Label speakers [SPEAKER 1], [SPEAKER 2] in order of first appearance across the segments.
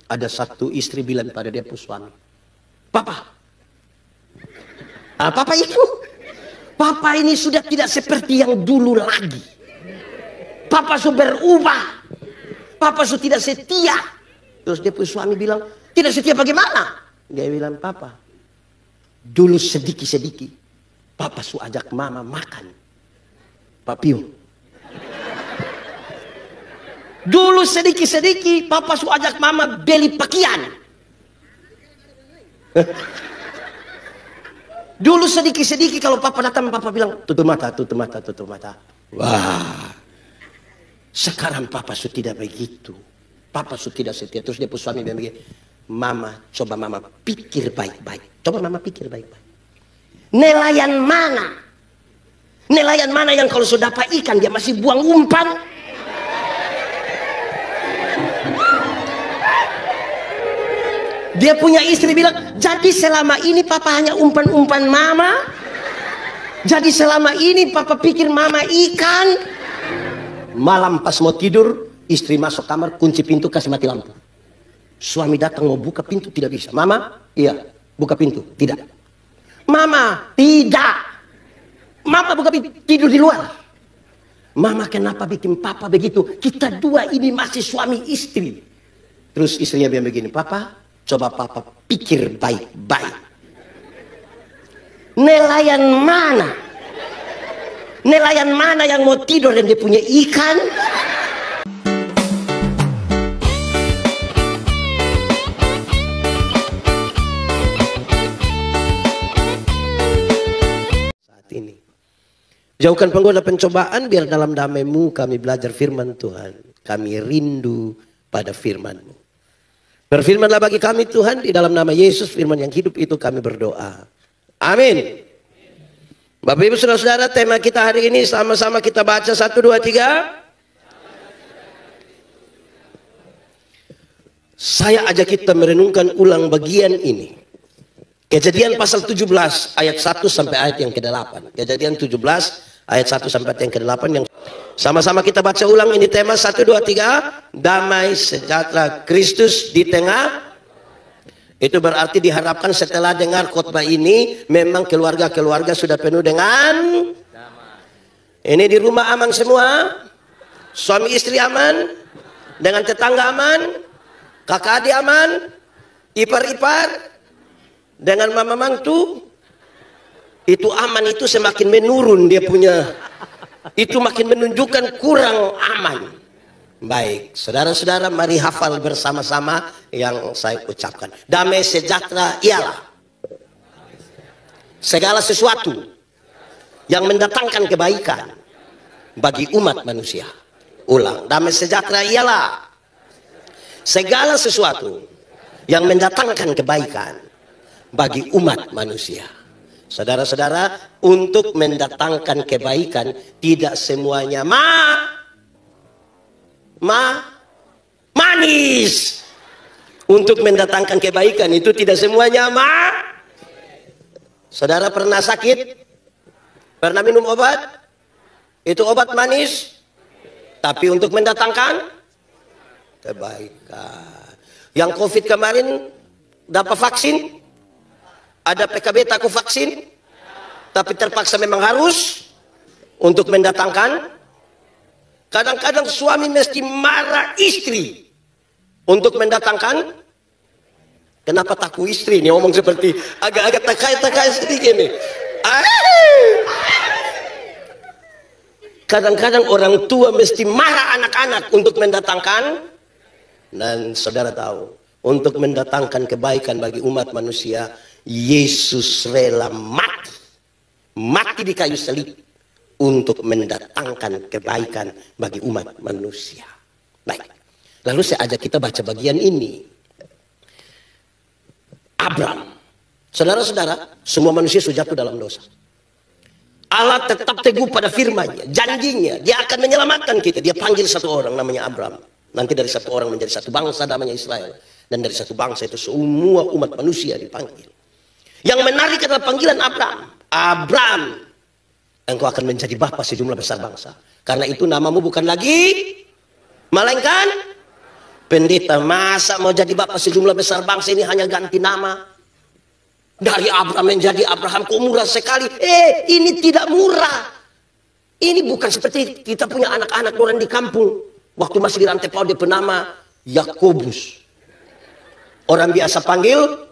[SPEAKER 1] Ada satu istri bilang pada dia pun suami, Papa, Papa itu, Papa ini sudah tidak seperti yang dulu lagi. Papa sudah berubah. Papa sudah tidak setia. Terus dia pun suami bilang, tidak setia bagaimana? Dia bilang, Papa, dulu sedikit-sedikit Papa su ajak mama makan Papio. Dulu sedikit-sedikit Papa su ajak mama beli pakaian. Dulu sedikit-sedikit kalau Papa datang, Papa bilang, tutup mata, tutup mata, tutup mata. Wah, sekarang Papa su tidak begitu. Papa su tidak setia. Terus dia pun suami bilang begini, Mama, coba Mama pikir baik-baik. Coba Mama pikir baik-baik. Nelayan mana? Nelayan mana yang kalau sudah dapat ikan dia masih buang umpan? Dia punya istri bilang, jadi selama ini Papa hanya umpan-umpan Mama? Jadi selama ini Papa pikir Mama ikan? Malam pas mau tidur, istri masuk kamar, kunci pintu, kasih mati lampu. Suami datang mau buka pintu, tidak bisa. Mama, iya, buka pintu. Tidak. Mama, tidak. Mama buka pintu, tidur di luar. Mama, kenapa bikin Papa begitu? Kita dua ini masih suami istri. Terus istrinya bilang begini, Papa, coba Papa pikir baik-baik. Nelayan mana? Nelayan mana yang mau tidur dan dia punya ikan? Ini. Jauhkan penggoda pencobaan, biar dalam damai-Mu kami belajar firman Tuhan. Kami rindu pada firman-Mu. Berfirmanlah bagi kami Tuhan, di dalam nama Yesus, firman yang hidup itu kami berdoa. Amin. Bapak Ibu Saudara-saudara, tema kita hari ini sama-sama kita baca 1, 2, 3. Saya ajak kita merenungkan ulang bagian ini. Kejadian pasal 17 ayat 1 sampai ayat yang ke-8. Kejadian 17 ayat 1 sampai ayat yang ke-8 yang sama-sama kita baca ulang. Ini tema 1, 2, 3. Damai sejahtera Kristus di tengah. Itu berarti diharapkan setelah dengar khotbah ini memang keluarga-keluarga sudah penuh dengan damai. Ini di rumah aman semua. Suami istri aman. Dengan tetangga aman. Kakak adik aman. Ipar-ipar. Dengan mama mantu itu aman, itu semakin menurun dia punya, itu makin menunjukkan kurang aman. Baik, saudara-saudara, mari hafal bersama-sama yang saya ucapkan. Damai sejahtera ialah segala sesuatu yang mendatangkan kebaikan bagi umat manusia. Ulang, damai sejahtera ialah segala sesuatu yang mendatangkan kebaikan bagi umat manusia. Saudara-saudara, untuk mendatangkan kebaikan tidak semuanya manis. Untuk mendatangkan kebaikan itu tidak semuanya Saudara pernah sakit? Pernah minum obat? Itu obat manis. Tapi untuk mendatangkan kebaikan. Yang COVID kemarin dapat vaksin? Ada PKB takut vaksin, tapi terpaksa memang harus untuk mendatangkan. Kadang-kadang suami mesti marah istri untuk mendatangkan. Kenapa takut istri? Ini ngomong seperti agak-agak takai sedikit nih. Kadang-kadang orang tua mesti marah anak-anak untuk mendatangkan. Dan saudara tahu, untuk mendatangkan kebaikan bagi umat manusia, Yesus rela mati di kayu salib untuk mendatangkan kebaikan bagi umat manusia. Baik, lalu saya ajak kita baca bagian ini. Abram, saudara-saudara, semua manusia sudah jatuh dalam dosa. Allah tetap teguh pada firman-Nya, janjinya, Dia akan menyelamatkan kita. Dia panggil satu orang namanya Abram. Nanti dari satu orang menjadi satu bangsa namanya Israel. Dan dari satu bangsa itu semua umat manusia dipanggil. Yang menarik adalah panggilan Abram. Abram, engkau akan menjadi bapa sejumlah besar bangsa. Karena itu namamu bukan lagi, melainkan Pendeta, masa mau jadi bapak sejumlah besar bangsa ini hanya ganti nama? Dari Abraham menjadi Abraham, kok murah sekali? Ini tidak murah. Ini bukan seperti kita punya anak-anak orang di kampung. Waktu masih di Rantai Pau dia bernama Yakobus. Orang biasa panggil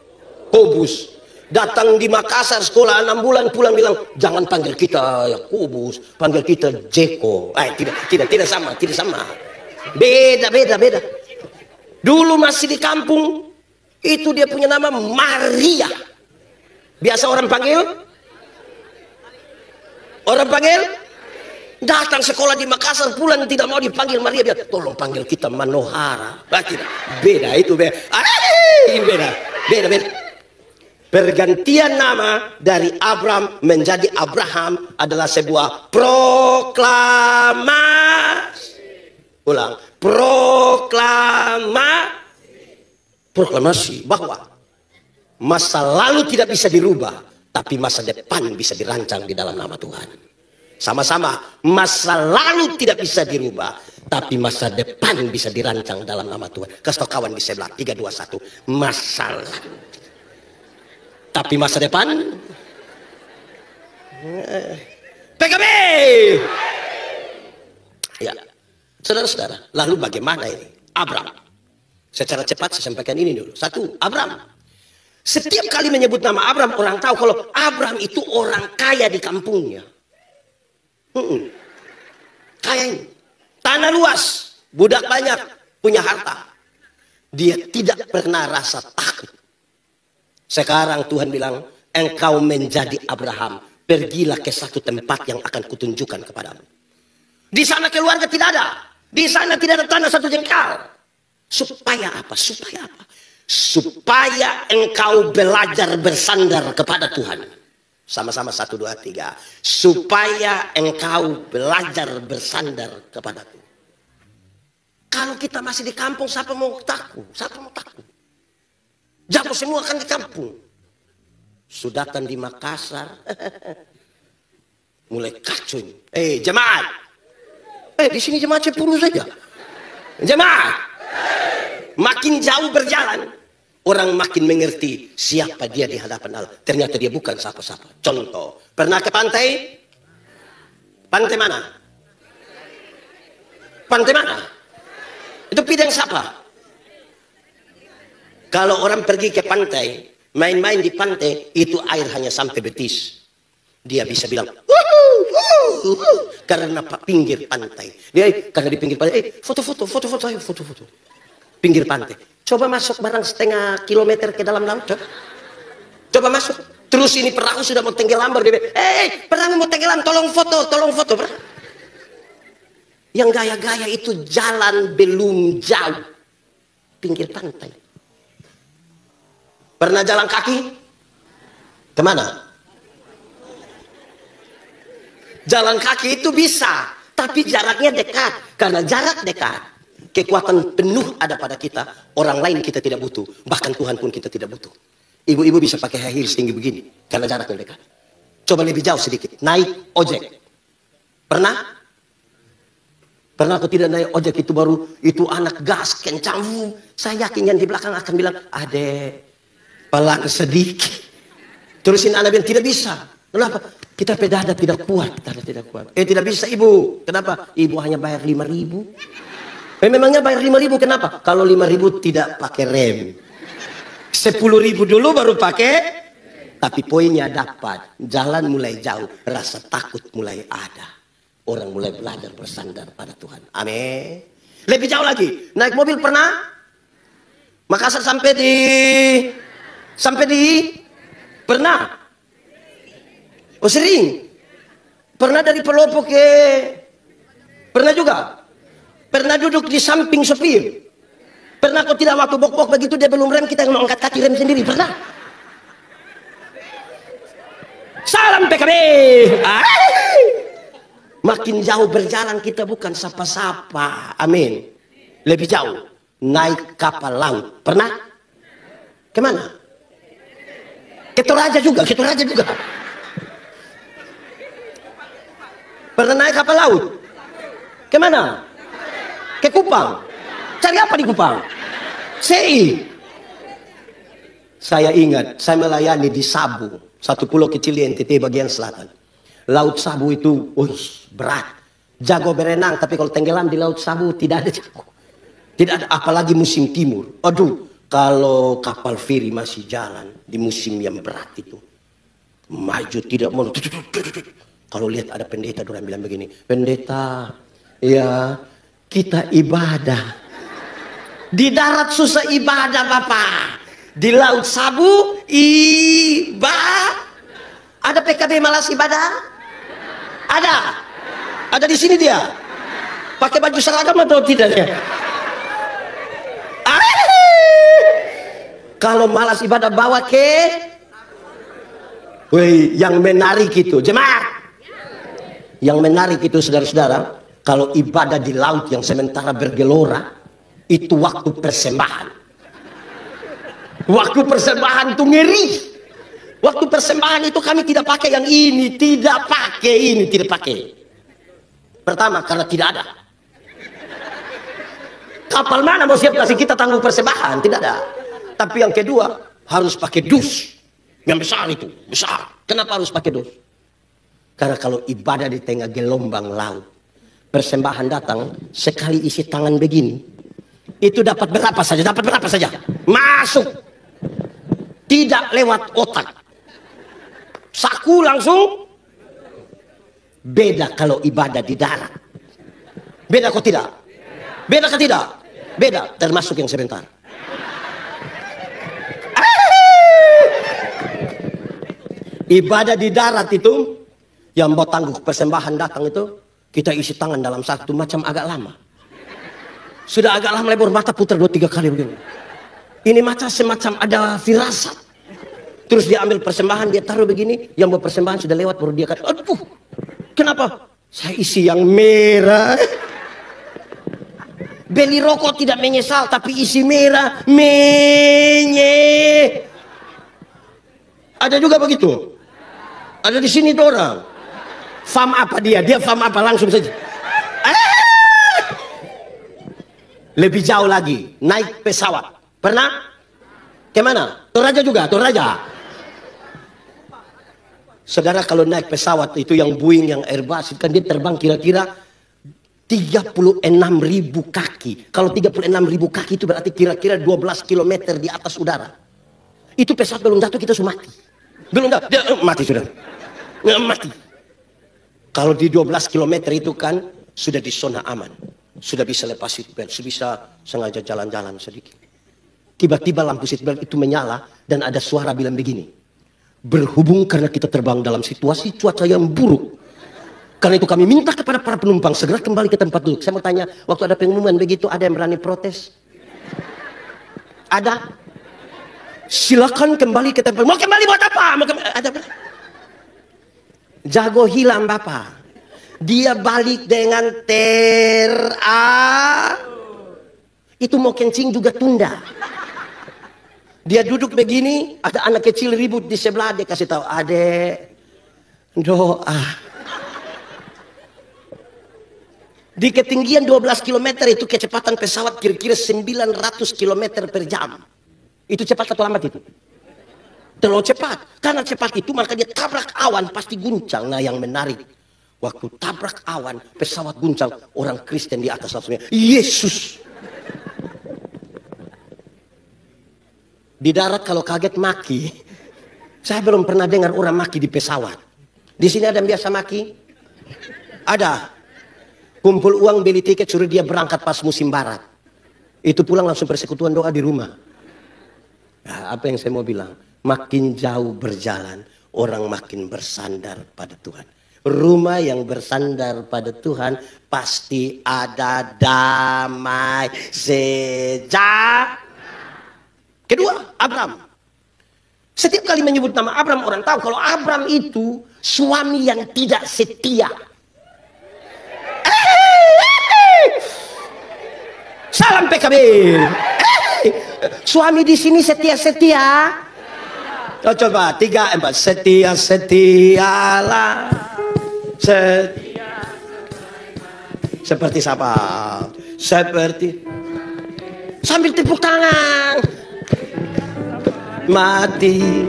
[SPEAKER 1] Kobus. Datang di Makassar sekolah 6 bulan pulang bilang, jangan panggil kita Yakobus, panggil kita Jeko. Tidak sama. Beda. Dulu masih di kampung, itu dia punya nama Maria. Biasa orang panggil? Datang sekolah di Makassar pulang tidak mau dipanggil Maria, dia tolong panggil kita Manohara. Tidak. Beda. Pergantian nama dari Abraham menjadi Abraham adalah sebuah proklamasi. Ulang, proklamasi bahwa masa lalu tidak bisa dirubah, tapi masa depan bisa dirancang di dalam nama Tuhan. Sama-sama, masa lalu tidak bisa dirubah, tapi masa depan bisa dirancang dalam nama Tuhan. Kasih kawan di sebelah, 3, 2, 1. Masa lalu. Tapi masa depan. PKB. Ya, saudara-saudara, lalu bagaimana ini? Abraham. Secara cepat saya sampaikan ini dulu. 1, Abraham. Setiap kali menyebut nama Abraham, orang tahu kalau Abraham itu orang kaya di kampungnya. Kaya ini. Tanah luas, budak banyak, punya harta. Dia tidak pernah rasa takut. Sekarang Tuhan bilang, engkau menjadi Abraham, pergilah ke satu tempat yang akan kutunjukkan kepadamu. Di sana keluarga tidak ada. Di sana tidak ada tanah satu jengkal. Supaya apa? Supaya engkau belajar bersandar kepada Tuhan. Sama-sama 1, 2, 3. Supaya engkau belajar bersandar kepada Tuhan. Kalau kita masih di kampung, siapa mau takut? Jatuh semua kan di kampung. Sudatan di Makassar. Mulai kacun. Jemaat. Di sini jemaat 10 saja. Jemaat. Makin jauh berjalan, orang makin mengerti siapa dia di hadapan Allah. Ternyata dia bukan siapa-siapa. Contoh, pernah ke pantai? Pantai mana? Itu bidang siapa? Kalau orang pergi ke pantai, main-main di pantai, itu air hanya sampai betis. Dia bisa bilang, karena pinggir pantai. Karena di pinggir pantai, foto-foto. Pinggir pantai. Coba masuk barang setengah kilometer ke dalam laut. Coba masuk. Terus ini perahu sudah mau tenggelam. Perahu mau tenggelam, tolong foto. Yang gaya-gaya itu jalan belum jauh. Pinggir pantai. Pernah jalan kaki? Kemana? Jalan kaki itu bisa, tapi jaraknya dekat. Karena jarak dekat, kekuatan penuh ada pada kita. Orang lain kita tidak butuh. Bahkan Tuhan pun kita tidak butuh. Ibu-ibu bisa pakai high heels tinggi begini, karena jaraknya dekat. Coba lebih jauh sedikit, naik ojek. Pernah aku tidak naik ojek itu baru, itu anak gas kencang. Saya yakin yang di belakang akan bilang, adek, pelan sedikit. Terusin anak bilang, tidak bisa. Kenapa? Kita pedada tidak kuat. Tidak bisa ibu. Kenapa? Ibu hanya bayar 5.000. Memangnya bayar 5.000 kenapa? Kalau 5.000 tidak pakai rem. 10.000 dulu baru pakai. Tapi poinnya dapat. Jalan mulai jauh. Rasa takut mulai ada. Orang mulai belajar bersandar pada Tuhan. Amin. Lebih jauh lagi. Naik mobil pernah? Makassar sampai di pernah? Oh sering. Pernah dari Pelopo ke? Pernah juga. Pernah duduk di samping sopir. Pernah kok tidak waktu bok-bok begitu dia belum rem kita angkat kaki rem sendiri. Pernah? Salam PKB. Makin jauh berjalan kita bukan sapa-sapa. Amin. Lebih jauh. Naik kapal laut. Pernah? Kemana? Ke Toraja juga. Pernah naik kapal laut? Kemana? Ke Kupang? Cari apa di Kupang? CI. Saya ingat, saya melayani di Sabu, satu pulau kecil di NTT bagian selatan. Laut Sabu itu, berat. Jago berenang, tapi kalau tenggelam di Laut Sabu tidak ada jago. Tidak ada, apalagi musim timur. Aduh, kalau kapal feri masih jalan di musim yang berat itu, maju tidak mau. Kalau lihat ada pendeta, orang bilang begini, pendeta, ya kita ibadah. Di darat susah ibadah Bapak. Di Laut Sabu ibadah. Ada PKB malas ibadah? Ada. Ada di sini dia. Pakai baju seragam atau tidak ya? Kalau malas ibadah bawa ke yang menarik itu jemaat. Yang menarik itu saudara-saudara, kalau ibadah di laut yang sementara bergelora, itu waktu persembahan. Waktu persembahan itu ngeri. Waktu persembahan itu kami tidak pakai yang ini, tidak pakai ini, tidak pakai. Pertama karena tidak ada. Kapal mana mau siap kasih kita tanggung persembahan? Tidak ada. Tapi yang kedua harus pakai dus. Yang besar itu, besar. Kenapa harus pakai dus? Karena kalau ibadah di tengah gelombang laut, persembahan datang, sekali isi tangan begini, itu dapat berapa saja, masuk. Tidak lewat otak. Saku langsung. Beda kalau ibadah di darat. Beda kok tidak? Beda kok tidak? Beda, termasuk yang sebentar. Ibadah di darat itu, yang mau tangguh persembahan datang itu, kita isi tangan dalam satu macam agak lama. Sudah agak lama lebar mata putar 2-3 kali begini. Ini macam semacam ada firasat. Terus dia ambil persembahan, dia taruh begini, yang mau persembahan sudah lewat baru dia kata, aduh, kenapa? Saya isi yang merah. Beli rokok tidak menyesal, tapi isi merah, Ada juga begitu. Ada di sini tuh orang. Fam apa dia? Dia fam apa langsung saja. Lebih jauh lagi, naik pesawat. Pernah? Kemana? Toraja juga, Toraja. Saudara kalau naik pesawat itu yang Boeing, yang Airbus, kan dia terbang kira-kira 36.000 kaki. Kalau 36.000 kaki itu berarti kira-kira 12 km di atas udara. Itu pesawat belum jatuh kita sudah mati. Belum jatuh, dia mati sudah. Mati. Kalau di 12 km itu kan sudah di zona aman. Sudah bisa lepas seatbelt, sudah bisa sengaja jalan-jalan sedikit. Tiba-tiba lampu seatbelt itu menyala dan ada suara bilang begini. Berhubung karena kita terbang dalam situasi cuaca yang buruk. Karena itu kami minta kepada para penumpang segera kembali ke tempat duduk. Saya mau tanya, waktu ada pengumuman begitu ada yang berani protes? Ada? Silakan kembali ke tempat. Mau kembali buat apa? Ada apa? Jago hilang Bapak. Dia balik dengan itu mau kencing juga tunda. Dia duduk begini, ada anak kecil ribut di sebelah, dia kasih tahu, adek, doa. Di ketinggian 12 km itu kecepatan pesawat kira-kira 900 km per jam. Itu cepat atau lambat itu? Terlalu cepat. Karena cepat itu maka dia tabrak awan pasti guncang. Nah yang menarik, waktu tabrak awan pesawat guncang, orang Kristen di atas langsungnya Yesus. Di darat kalau kaget maki. Saya belum pernah dengar orang maki di pesawat. Di sini ada yang biasa maki? Ada. Kumpul uang beli tiket suruh dia berangkat pas musim barat. Itu pulang langsung persekutuan doa di rumah. Nah, apa yang saya mau bilang? Makin jauh berjalan, orang makin bersandar pada Tuhan. Rumah yang bersandar pada Tuhan pasti ada damai sejahtera. Kedua, Abram. Setiap kali menyebut nama Abram, orang tahu kalau Abram itu suami yang tidak setia. Salam PKB. Suami di sini setia-setia. Oh, coba 3, 4. Setia-setialah. Setia. Seperti siapa? Seperti Sambil tepuk tangan. Mati,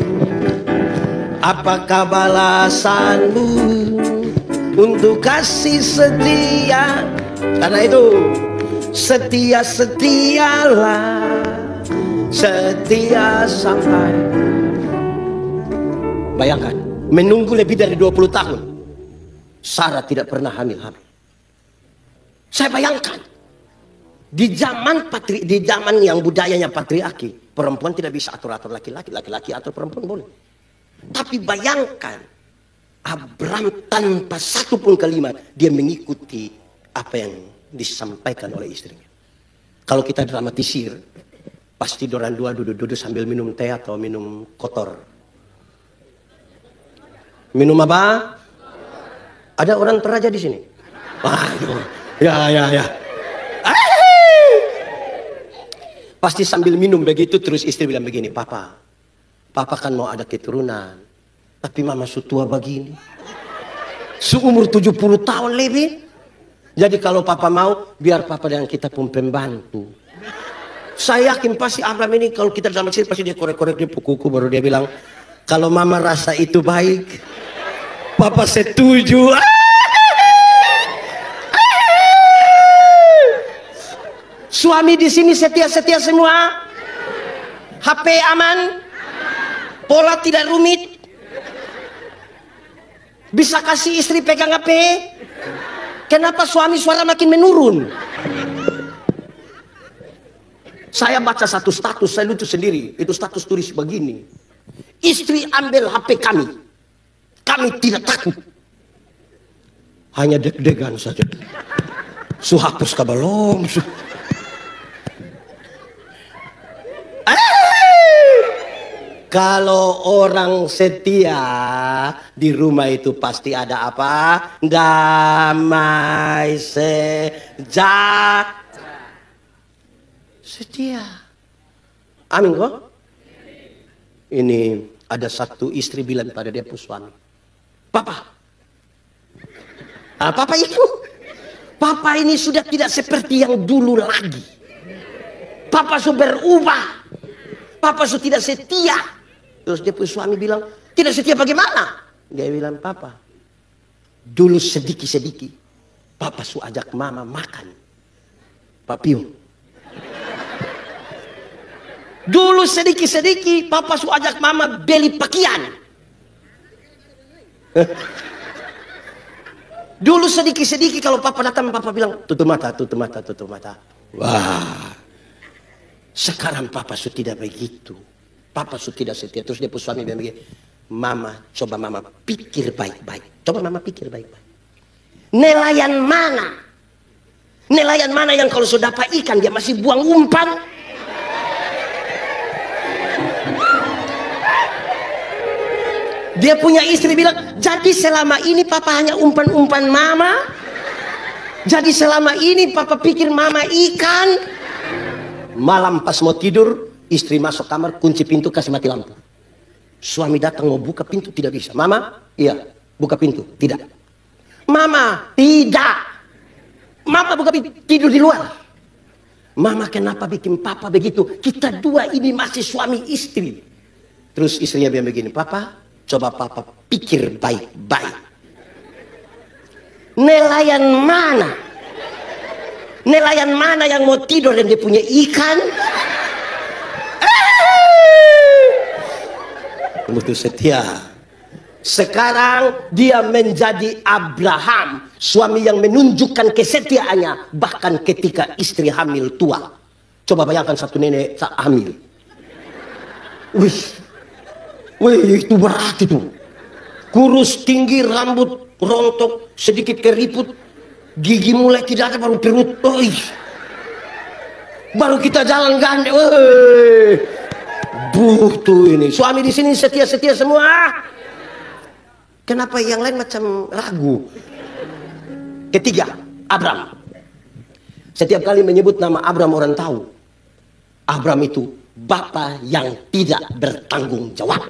[SPEAKER 1] apakah balasanmu untuk kasih setia? Karena itu setia-setialah, setia sampai. Bayangkan, menunggu lebih dari 20 tahun Sarah tidak pernah hamil-hamil. Saya bayangkan di zaman yang budayanya patriarki, perempuan tidak bisa atur-atur laki-laki, laki-laki atur perempuan boleh. Tapi bayangkan Abram tanpa satu pun kalimat dia mengikuti apa yang disampaikan oleh istrinya. Kalau kita dramatisir, pasti dorang dua duduk-duduk sambil minum teh atau minum kotor. Minum apa? Ada orang Toraja di sini? Waduh, ya. Pasti sambil minum begitu terus istri bilang begini, Papa kan mau ada keturunan, tapi mama su tua begini, seumur 70 tahun lebih. Jadi kalau papa mau, biar papa dengan kita pun pembantu. Saya yakin pasti Abraham ini kalau kita dalam sini pasti dia korek-korek di kuku baru dia bilang, kalau mama rasa itu baik, papa setuju. Suami di sini setia-setia semua. HP aman. Pola tidak rumit. Bisa kasih istri pegang HP. Kenapa suami suara makin menurun? Saya baca satu status, saya lucu sendiri. Itu status tulis begini. Istri ambil HP kami. Kami tidak takut. Hanya deg-degan saja. Su hapus kabalom. Kalau orang setia di rumah itu pasti ada apa? Damai sejahtera. Setia. Amin kok? Ini ada satu istri bilang pada dia pun suami, Papa ini sudah tidak seperti yang dulu lagi. Papa sudah berubah. Papa sudah tidak setia. Terus dia pun suami bilang, tidak setia bagaimana? Dia bilang, Papa, dulu sedikit-sedikit Papa su ajak mama makan papiu. Dulu sedikit-sedikit Papa su ajak mama beli pakaian. Dulu sedikit-sedikit kalau Papa datang, Papa bilang, tutup mata. Wah, sekarang Papa su tidak begitu. Papa su tidak setia. Terus dia pun suami bilang begini, Mama, coba Mama pikir baik-baik. Coba Mama pikir baik-baik. Nelayan mana yang kalau sudah dapat ikan dia masih buang umpan? Dia punya istri bilang, jadi selama ini Papa hanya umpan-umpan Mama? Jadi selama ini Papa pikir Mama ikan? Malam pas mau tidur, istri masuk kamar, kunci pintu, kasih mati lampu. Suami datang mau buka pintu, tidak bisa. Mama, iya, buka pintu. Tidak. Mama, tidak. Mama buka pintu, tidur di luar. Mama, kenapa bikin Papa begitu? Kita dua ini masih suami istri. Terus istrinya bilang begini, Papa, coba Papa pikir baik-baik. Nelayan mana yang mau tidur dan dia punya ikan? Butuh setia. Sekarang dia menjadi Abraham, suami yang menunjukkan kesetiaannya bahkan ketika istri hamil tua. Coba bayangkan satu nenek hamil. Wih, itu berat itu. Kurus, tinggi, rambut rontok, sedikit keriput, gigi mulai tidak ada, baru perut. Baru kita jalan gandeng. Butuh ini. Suami di sini setia-setia semua. Kenapa yang lain macam ragu? Ketiga, Abram. Setiap kali menyebut nama Abram orang tahu. Abram itu bapa yang tidak bertanggung jawab.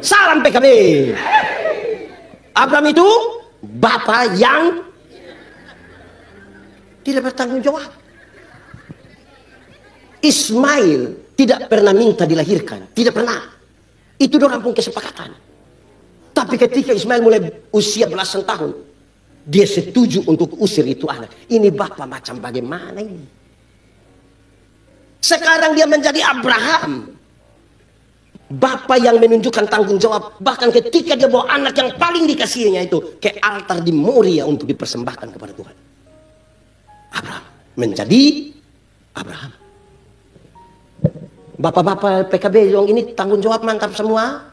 [SPEAKER 1] Salam PKB. Abram itu bapa yang Tidak bertanggung jawab. Ismail tidak pernah minta dilahirkan. Tidak pernah. Itu dorang pun kesepakatan. Tapi ketika Ismail mulai usia belasan tahun, dia setuju untuk usir itu anak. Ini bapak macam bagaimana ini? Sekarang dia menjadi Abraham. Bapak yang menunjukkan tanggung jawab. Bahkan ketika dia bawa anak yang paling dikasihinya itu ke altar di Moria untuk dipersembahkan kepada Tuhan. Abraham menjadi Abraham. Bapak-bapak PKB yang ini tanggung jawab mantap semua.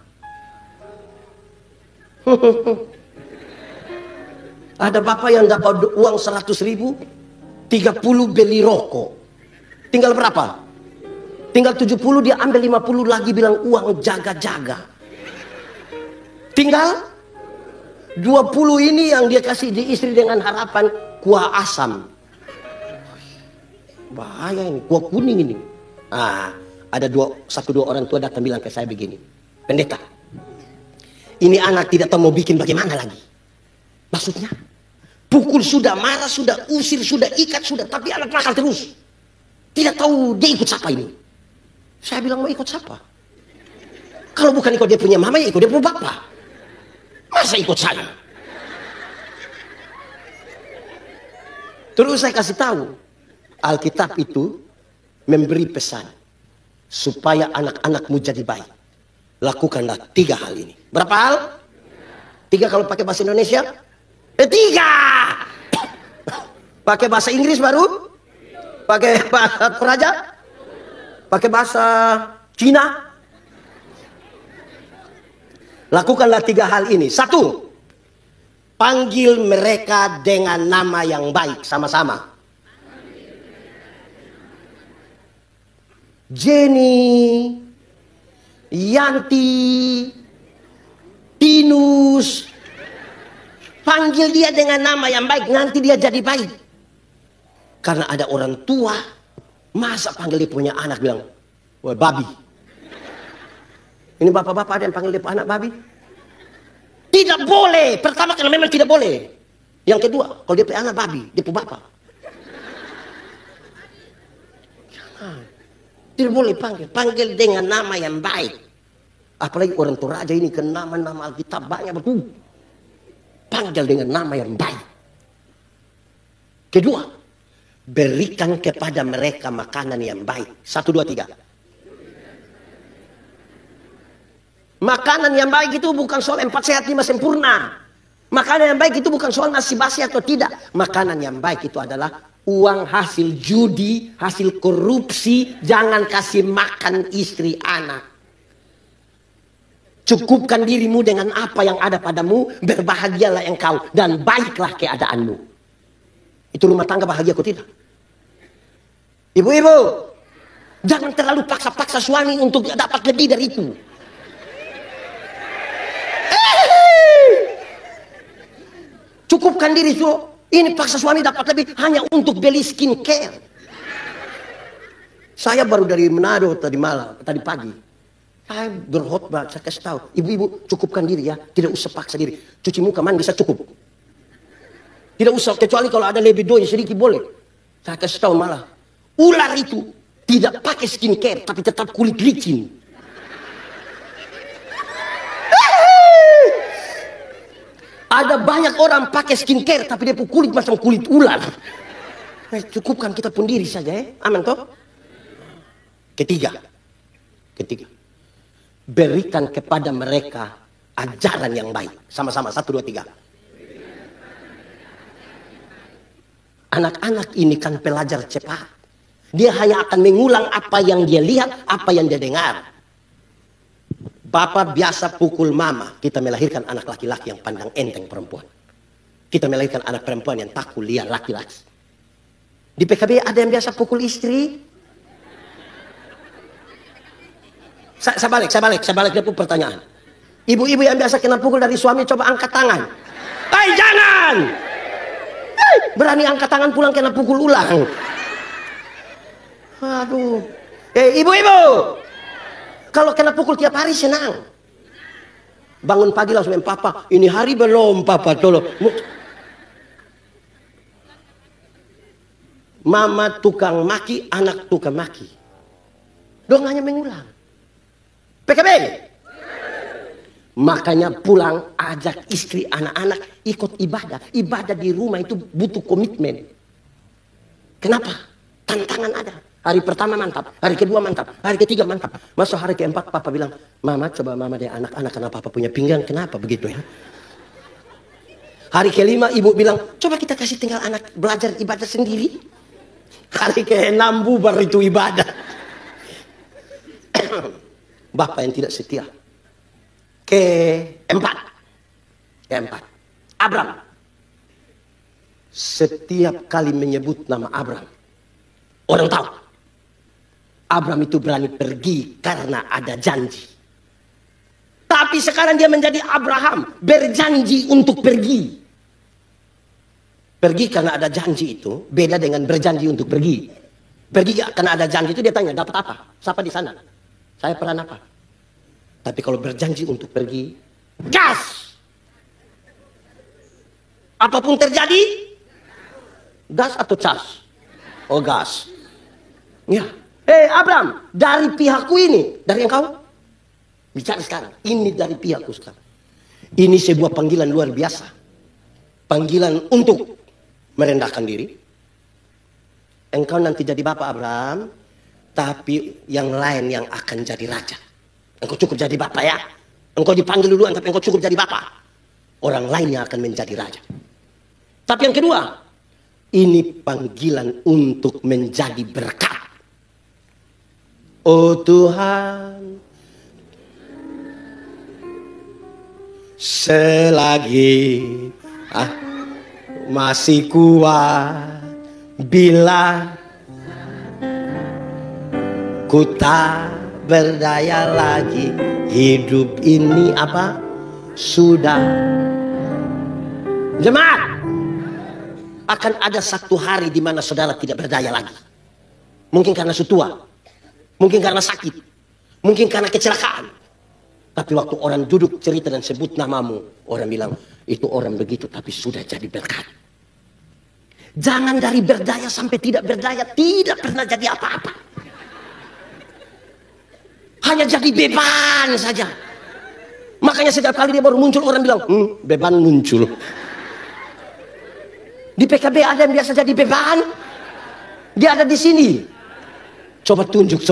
[SPEAKER 1] Ada bapak yang dapat uang 100.000, 30 beli rokok. Tinggal berapa? Tinggal 70, dia ambil 50 lagi bilang uang jaga-jaga. Tinggal 20 ini yang dia kasih di istri dengan harapan kuah asam. Bahaya ini, kuah kuning ini. Ada satu dua orang tua datang bilang ke saya begini, pendeta, ini anak tidak tahu mau bikin bagaimana lagi. Maksudnya, pukul sudah, marah sudah, usir sudah, ikat sudah, tapi anak nakal terus. Tidak tahu dia ikut siapa ini. Saya bilang mau ikut siapa? Kalau bukan ikut dia punya mama, ya ikut dia punya bapak. Masa ikut saya? Terus saya kasih tahu, Alkitab itu memberi pesan supaya anak-anakmu jadi baik. Lakukanlah 3 hal ini. Berapa hal? 3 kalau pakai bahasa Indonesia? 3. Pakai bahasa Inggris baru? Pakai bahasa Toraja? Pakai bahasa Cina? Lakukanlah 3 hal ini. 1. Panggil mereka dengan nama yang baik sama-sama. Jenny, Yanti, Tinus. Panggil dia dengan nama yang baik, nanti dia jadi baik. Karena ada orang tua, masa panggil dia punya anak bilang, wah babi. Ini bapak-bapak ada yang panggil dia anak babi? Tidak boleh. Pertama karena memang tidak boleh. Yang kedua, kalau dia punya anak babi, dia punya bapak. Jangan. Tidak boleh panggil. Panggil dengan nama yang baik. Apalagi orang Toraja ini ke nama-nama Alkitab banyak betul. Panggil dengan nama yang baik. Kedua, berikan kepada mereka makanan yang baik. 1, 2, 3. Makanan yang baik itu bukan soal 4 sehat 5 sempurna. Makanan yang baik itu bukan soal nasi basi atau tidak. Makanan yang baik itu adalah uang hasil judi, hasil korupsi. Jangan kasih makan istri anak. Cukupkan dirimu dengan apa yang ada padamu. Berbahagialah engkau dan baiklah keadaanmu. Itu rumah tangga bahagia atau tidak? Ibu-ibu, jangan terlalu paksa-paksa suami untuk dapat lebih dari itu. Cukupkan diri itu. Ini paksa suami dapat lebih hanya untuk beli skincare. Saya baru dari Manado tadi pagi. Saya berkhotbah, saya kasih tahu, ibu-ibu cukupkan diri ya, tidak usah paksa diri. Cuci muka mandi bisa cukup. Tidak usah, kecuali kalau ada lebih doi sedikit boleh. Saya kasih tahu malah, ular itu tidak pakai skincare tapi tetap kulit licin. Ada banyak orang pakai skincare tapi dia kulit macam kulit ular. Cukupkan kita pun diri saja ya. Aman toh? Ketiga. Berikan kepada mereka ajaran yang baik. Sama-sama 1, 2, 3. Anak-anak ini kan pelajar cepat. Dia hanya akan mengulang apa yang dia lihat, apa yang dia dengar. Bapak biasa pukul mama. Kita melahirkan anak laki-laki yang pandang enteng perempuan. Kita melahirkan anak perempuan yang takut lihat laki-laki. Di PKB ada yang biasa pukul istri. Saya balik dia pun pertanyaan. Ibu-ibu yang biasa kena pukul dari suami coba angkat tangan. Jangan! Berani angkat tangan pulang kena pukul ulang. Aduh. Ibu-ibu. Kalau kena pukul tiap hari senang. Bangun pagi langsung papa, ini hari belum papa tolong. Mama tukang maki, anak tukang maki. Dong hanya mengulang. PKB. Makanya pulang ajak istri, anak-anak ikut ibadah. Ibadah di rumah itu butuh komitmen. Kenapa? Tantangan ada. Hari pertama mantap, hari kedua mantap, hari ketiga mantap. Masuk hari keempat papa bilang, mama coba mama deh anak-anak kenapa papa punya pinggang, kenapa begitu ya? Hari kelima ibu bilang, coba kita kasih tinggal anak belajar ibadah sendiri. Hari keenam bubar itu ibadah. Bapak yang tidak setia. Keempat. Abram. Setiap kali menyebut nama Abram, orang tahu. Abram itu berani pergi karena ada janji. Tapi sekarang dia menjadi Abraham, berjanji untuk pergi. Pergi karena ada janji itu beda dengan berjanji untuk pergi. Pergi karena ada janji itu dia tanya, dapat apa? Siapa di sana? Saya peran apa? Tapi kalau berjanji untuk pergi, gas! Apapun terjadi, gas atau cas? Oh gas. Ya. Abraham, dari pihakku ini, dari engkau? Bicara sekarang, ini dari pihakku sekarang. Ini sebuah panggilan luar biasa. Panggilan untuk merendahkan diri. Engkau nanti jadi bapak Abraham, tapi yang lain yang akan jadi raja. Engkau cukup jadi bapak ya. Engkau dipanggil duluan, tapi engkau cukup jadi bapak. Orang lain yang akan menjadi raja. Tapi yang kedua, ini panggilan untuk menjadi berkat. Oh Tuhan, selagi masih kuat, bila ku tak berdaya lagi, hidup ini apa? Sudah. Jemaat, akan ada satu hari di mana saudara tidak berdaya lagi. Mungkin karena sutua. Mungkin karena sakit. Mungkin karena kecelakaan. Tapi waktu orang duduk cerita dan sebut namamu, orang bilang, itu orang begitu tapi sudah jadi berkat. Jangan dari berdaya sampai tidak berdaya, tidak pernah jadi apa-apa. Hanya jadi beban saja. Makanya setiap kali dia baru muncul, orang bilang, beban muncul. Di PKB ada yang biasa jadi beban. Dia ada di sini. Coba tunjuk.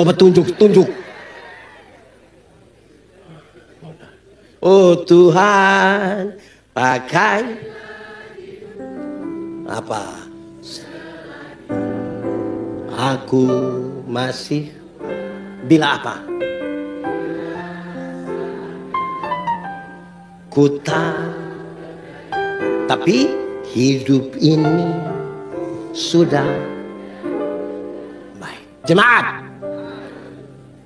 [SPEAKER 1] Oh Tuhan, pakai apa? Aku masih bila apa? Tapi hidup ini sudah baik. Jemaat,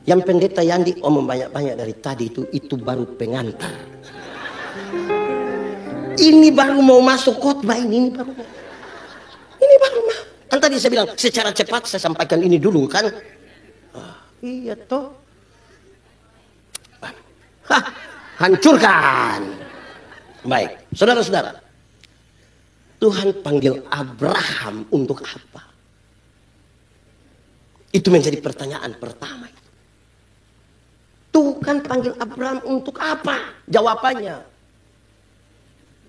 [SPEAKER 1] yang pendeta Yandi omong banyak-banyak dari tadi itu baru pengantar. Ini baru mau masuk khotbah ini baru mau. Kan tadi saya bilang secara cepat saya sampaikan ini dulu kan. Iya toh. Hancurkan. Baik, saudara-saudara. Tuhan panggil Abraham untuk apa? Itu menjadi pertanyaan pertama. Tuhan panggil Abraham untuk apa? Jawabannya.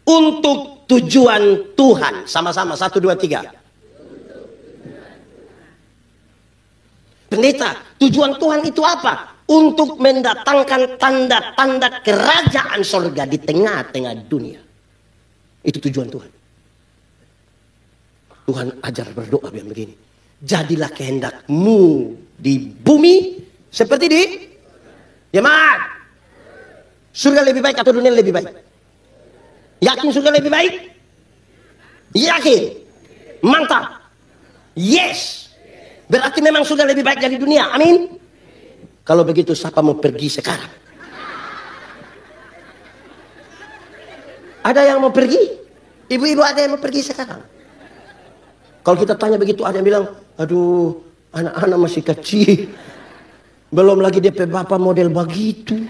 [SPEAKER 1] Untuk tujuan Tuhan. Sama-sama, 1, 2, 3. Pendeta, tujuan Tuhan itu apa? Untuk mendatangkan tanda-tanda kerajaan surga di tengah-tengah dunia. Itu tujuan Tuhan. Tuhan ajar berdoa yang begini. Jadilah kehendakmu di bumi seperti di jemaat. Surga lebih baik atau dunia lebih baik? Yakin surga lebih baik? Yakin? Mantap. Yes. Berarti memang surga lebih baik dari dunia. Amin. Kalau begitu siapa mau pergi sekarang? Ada yang mau pergi? Ibu-ibu ada yang mau pergi sekarang? Kalau kita tanya begitu ada yang bilang, aduh anak-anak masih kecil. Belum lagi DP bapak model begitu.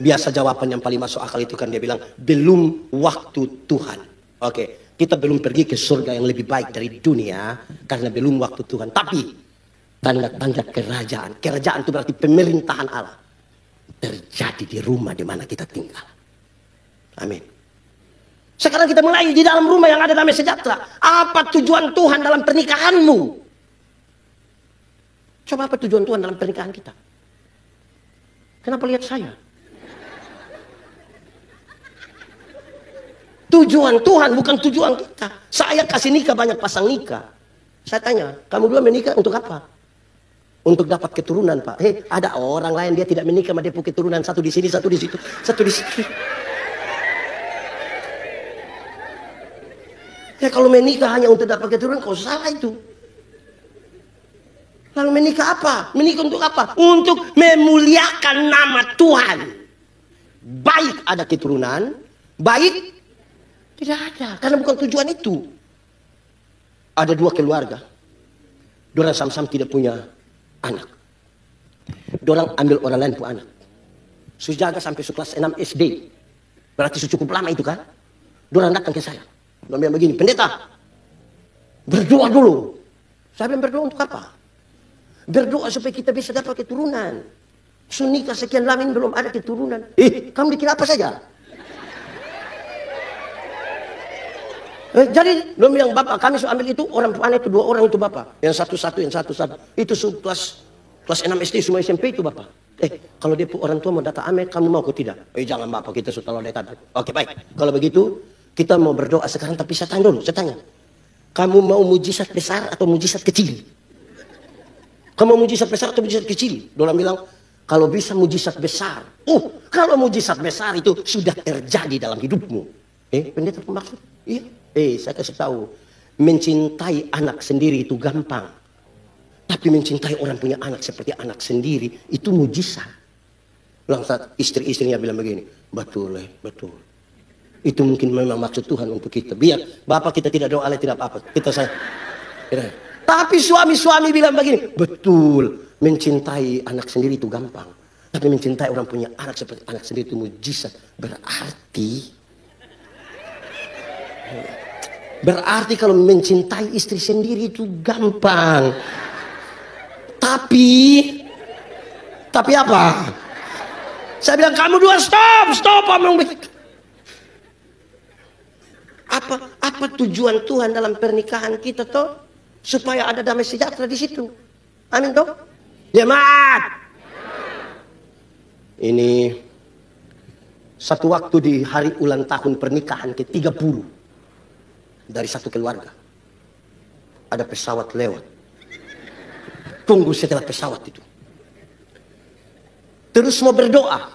[SPEAKER 1] Biasa jawaban yang paling masuk akal itu kan dia bilang, belum waktu Tuhan. Oke, Kita belum pergi ke surga yang lebih baik dari dunia karena belum waktu Tuhan. Tapi tanda-tanda kerajaan. Kerajaan itu berarti pemerintahan Allah terjadi di rumah di mana kita tinggal. Amin. Sekarang kita mulai di dalam rumah yang ada damai sejahtera. Apa tujuan Tuhan dalam pernikahanmu? Coba apa tujuan Tuhan dalam pernikahan kita? Kenapa lihat saya? Tujuan Tuhan bukan tujuan kita. Saya kasih nikah, banyak pasang nikah. Saya tanya, kamu dua menikah untuk apa? Untuk dapat keturunan, Pak. Ada orang lain dia tidak menikah, dia punya keturunan, satu di sini, satu di situ, satu di situ. Ya kalau menikah hanya untuk dapat keturunan, kau salah itu. Lalu menikah apa? Menikah untuk apa? Untuk memuliakan nama Tuhan. Baik ada keturunan, baik tidak ada, karena bukan tujuan itu. Ada dua keluarga. Dorang sama-sama tidak punya anak. Dorang ambil orang lain punya anak. Sudah jaga sampai kelas 6 SD. Berarti cukup lama itu kan? Dorang datang ke saya. Dorang bilang begini, pendeta, berdoa dulu. Saya bilang berdoa untuk apa? Berdoa supaya kita bisa dapat keturunan. Nikah sekian lama ini belum ada keturunan. Kamu dikira apa saja? Jadi belum bilang bapak kami sudah ambil itu orang tuanya itu dua orang itu bapak, yang satu yang satu itu kelas 6 SD semua SMP itu bapak. Kalau dia orang tua mau datang Amet, kamu mau atau tidak? Jangan bapak, kita sudah terlalu dekat. Oke baik, kalau begitu kita mau berdoa sekarang, tapi saya tanya dulu, kamu mau mujizat besar atau mujizat kecil? Kamu mau mujizat besar atau mujizat kecil? Dorang bilang kalau bisa mujizat besar. Kalau mujizat besar itu sudah terjadi dalam hidupmu. Pendeta maksud? Iya. Saya kasih tahu, mencintai anak sendiri itu gampang. Tapi mencintai orang punya anak seperti anak sendiri, itu mujizat. Langsung istri-istrinya bilang begini, betul. Itu mungkin memang maksud Tuhan untuk kita. Biar bapak kita tidak doa, tidak apa-apa. Tapi suami-suami bilang begini, betul, mencintai anak sendiri itu gampang. Tapi mencintai orang punya anak seperti anak sendiri itu mujizat. Berarti kalau mencintai istri sendiri itu gampang. Tapi apa? Saya bilang kamu dua stop. Apa tujuan Tuhan dalam pernikahan kita toh? Supaya ada damai sejahtera di situ. Amin toh? Jemaat. Ini satu waktu di hari ulang tahun pernikahan ke-30. Dari satu keluarga ada pesawat lewat. Tunggu setelah pesawat itu, terus mau berdoa.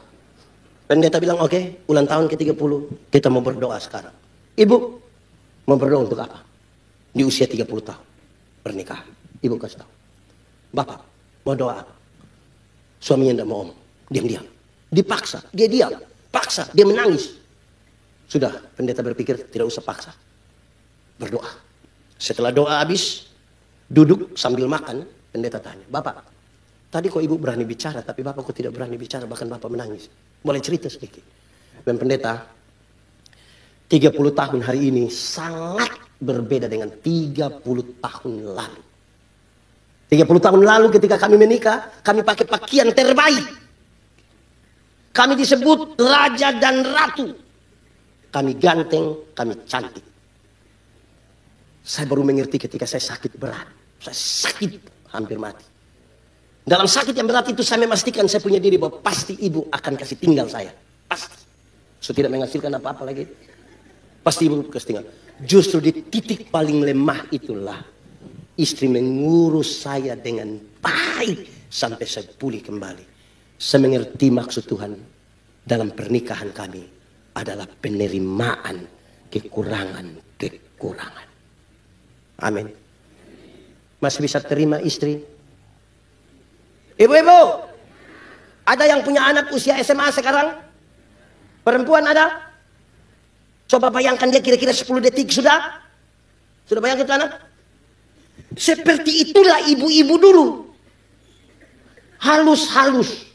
[SPEAKER 1] Pendeta bilang oke, ulang tahun ke-30 kita mau berdoa sekarang. Ibu mau berdoa untuk apa? Di usia 30 tahun pernikahan. Ibu kasih tahu, bapak mau doa apa? Suaminya tidak mau, diam-diam, dipaksa, dia diam, paksa, dia menangis. Sudah, pendeta berpikir tidak usah paksa, berdoa. Setelah doa habis, duduk sambil makan, pendeta tanya, bapak, tadi kok ibu berani bicara, tapi bapak kok tidak berani bicara, bahkan bapak menangis. Boleh cerita sedikit? Dan pendeta, 30 tahun hari ini sangat berbeda dengan 30 tahun lalu. 30 tahun lalu ketika kami menikah, kami pakai pakaian terbaik. Kami disebut raja dan ratu. Kami ganteng, kami cantik. Saya baru mengerti ketika saya sakit berat. Saya sakit hampir mati. Dalam sakit yang berat itu saya memastikan saya punya diri bahwa pasti ibu akan kasih tinggal saya. Pasti. So tidak menghasilkan apa-apa lagi. Pasti ibu kasih tinggal. Justru di titik paling lemah itulah istri mengurus saya dengan baik sampai saya pulih kembali. Saya mengerti maksud Tuhan dalam pernikahan kami adalah penerimaan kekurangan. Amin. Masih bisa terima istri? Ibu-ibu, ada yang punya anak usia SMA sekarang? Perempuan ada? Coba bayangkan dia kira-kira 10 detik sudah? Sudah bayangkan itu anak? Seperti itulah ibu-ibu dulu. Halus-halus.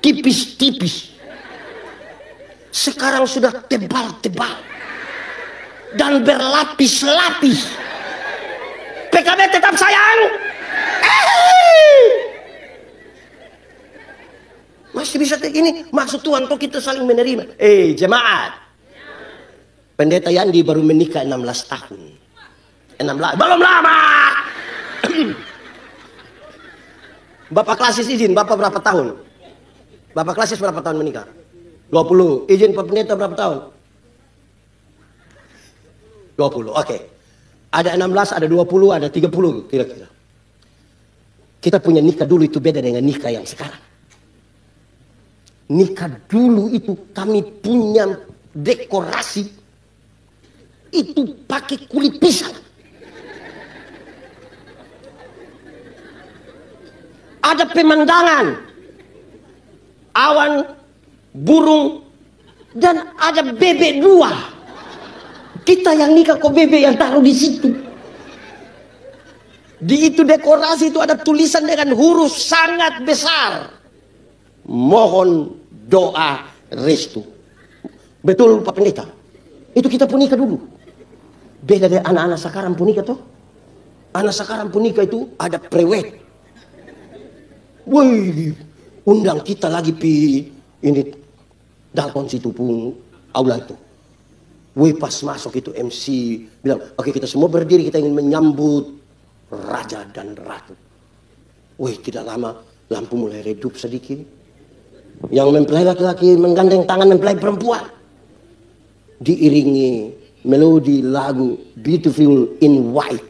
[SPEAKER 1] Tipis-tipis. Sekarang sudah tebal-tebal. dan berlapis-lapis. PKB tetap sayang. Masih bisa kayak gini. Maksud Tuhan kok kita saling menerima. Jemaat. Pendeta Yandi baru menikah 16 tahun. 16, belum lama. Bapak Klasis izin, Bapak berapa tahun? Bapak Klasis berapa tahun menikah? 20. Izin Pak Pendeta berapa tahun? 20, oke. Ada 16, ada 20, ada 30 kira-kira. Kita punya nikah dulu itu beda dengan nikah yang sekarang. Nikah dulu itu kami punya dekorasi itu pakai kulit pisang. Ada pemandangan, awan, burung, dan ada bebek 2. Kita yang nikah kok bebek yang taruh di situ. Di itu dekorasi itu ada tulisan dengan huruf sangat besar. Mohon doa restu. Betul Pak Pendeta? Itu kita pun nikah dulu. Beda dari anak-anak sekarang pun nikah toh. Anak sekarang pun nikah itu ada prewed. Wih, undang kita lagi pi ini dalkon situ pun aula itu. Wih, pas masuk itu MC bilang, oke kita semua berdiri, kita ingin menyambut raja dan ratu. Wih, tidak lama lampu mulai redup sedikit. Yang mempelai laki-laki menggandeng tangan mempelai perempuan. Diiringi melodi lagu Beautiful in White.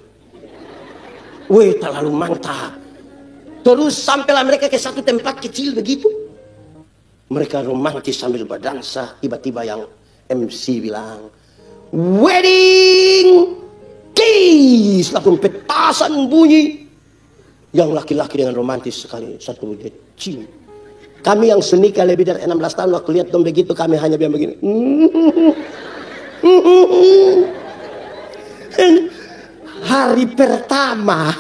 [SPEAKER 1] Wih, terlalu mantap. Terus sampailah mereka ke satu tempat kecil begitu. Mereka romantis sambil berdansa. Tiba-tiba yang MC bilang, wedding kiss. Lalu petasan bunyi. Yang laki-laki dengan romantis sekali. Satu dia cium. Kami yang senikah lebih dari 16 tahun waktu lihat dong begitu kami hanya bilang begini. Hari pertama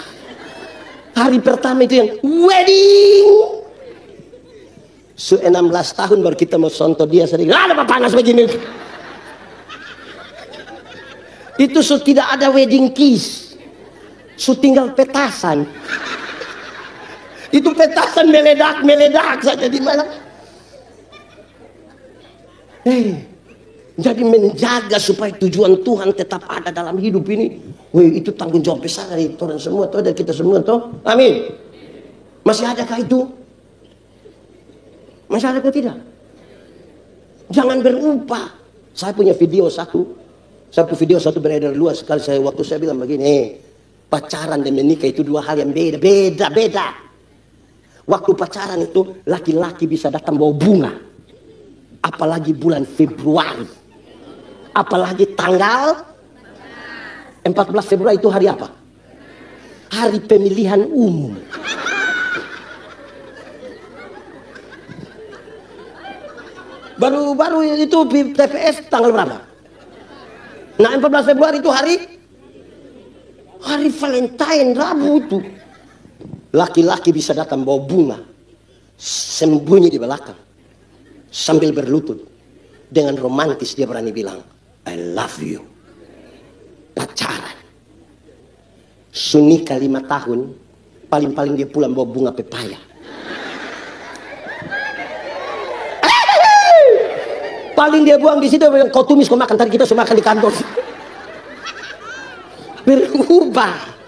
[SPEAKER 1] itu yang wedding. 16 tahun baru kita mau sonto dia sering. Ada apa panas begini? Itu tidak ada wedding kiss. Tinggal petasan. Itu petasan meledak saja di mana. Jadi menjaga supaya tujuan Tuhan tetap ada dalam hidup ini. Wih, itu tanggung jawab besar dari Tuhan semua, toh, dari kita semua, toh. Amin. Masih adakah itu? Masih ada atau tidak? Jangan berubah. Saya punya video satu beredar luas sekali. Waktu saya bilang begini, pacaran dan menikah itu dua hal yang beda. Waktu pacaran itu laki-laki bisa datang bawa bunga. Apalagi bulan Februari. Apalagi tanggal 14 Februari itu hari apa? Hari pemilihan umum. Baru itu TPS tanggal berapa? Nah 14 Februari itu hari Valentine, Rabu itu. Laki-laki bisa datang bawa bunga, sembunyi di belakang, sambil berlutut, dengan romantis dia berani bilang, I love you. Pacaran. Sunikah 5 tahun, paling-paling dia pulang bawa bunga pepaya. Paling dia buang di situ, kau tumis kau makan, tadi kita semua makan di kantor. Berubah.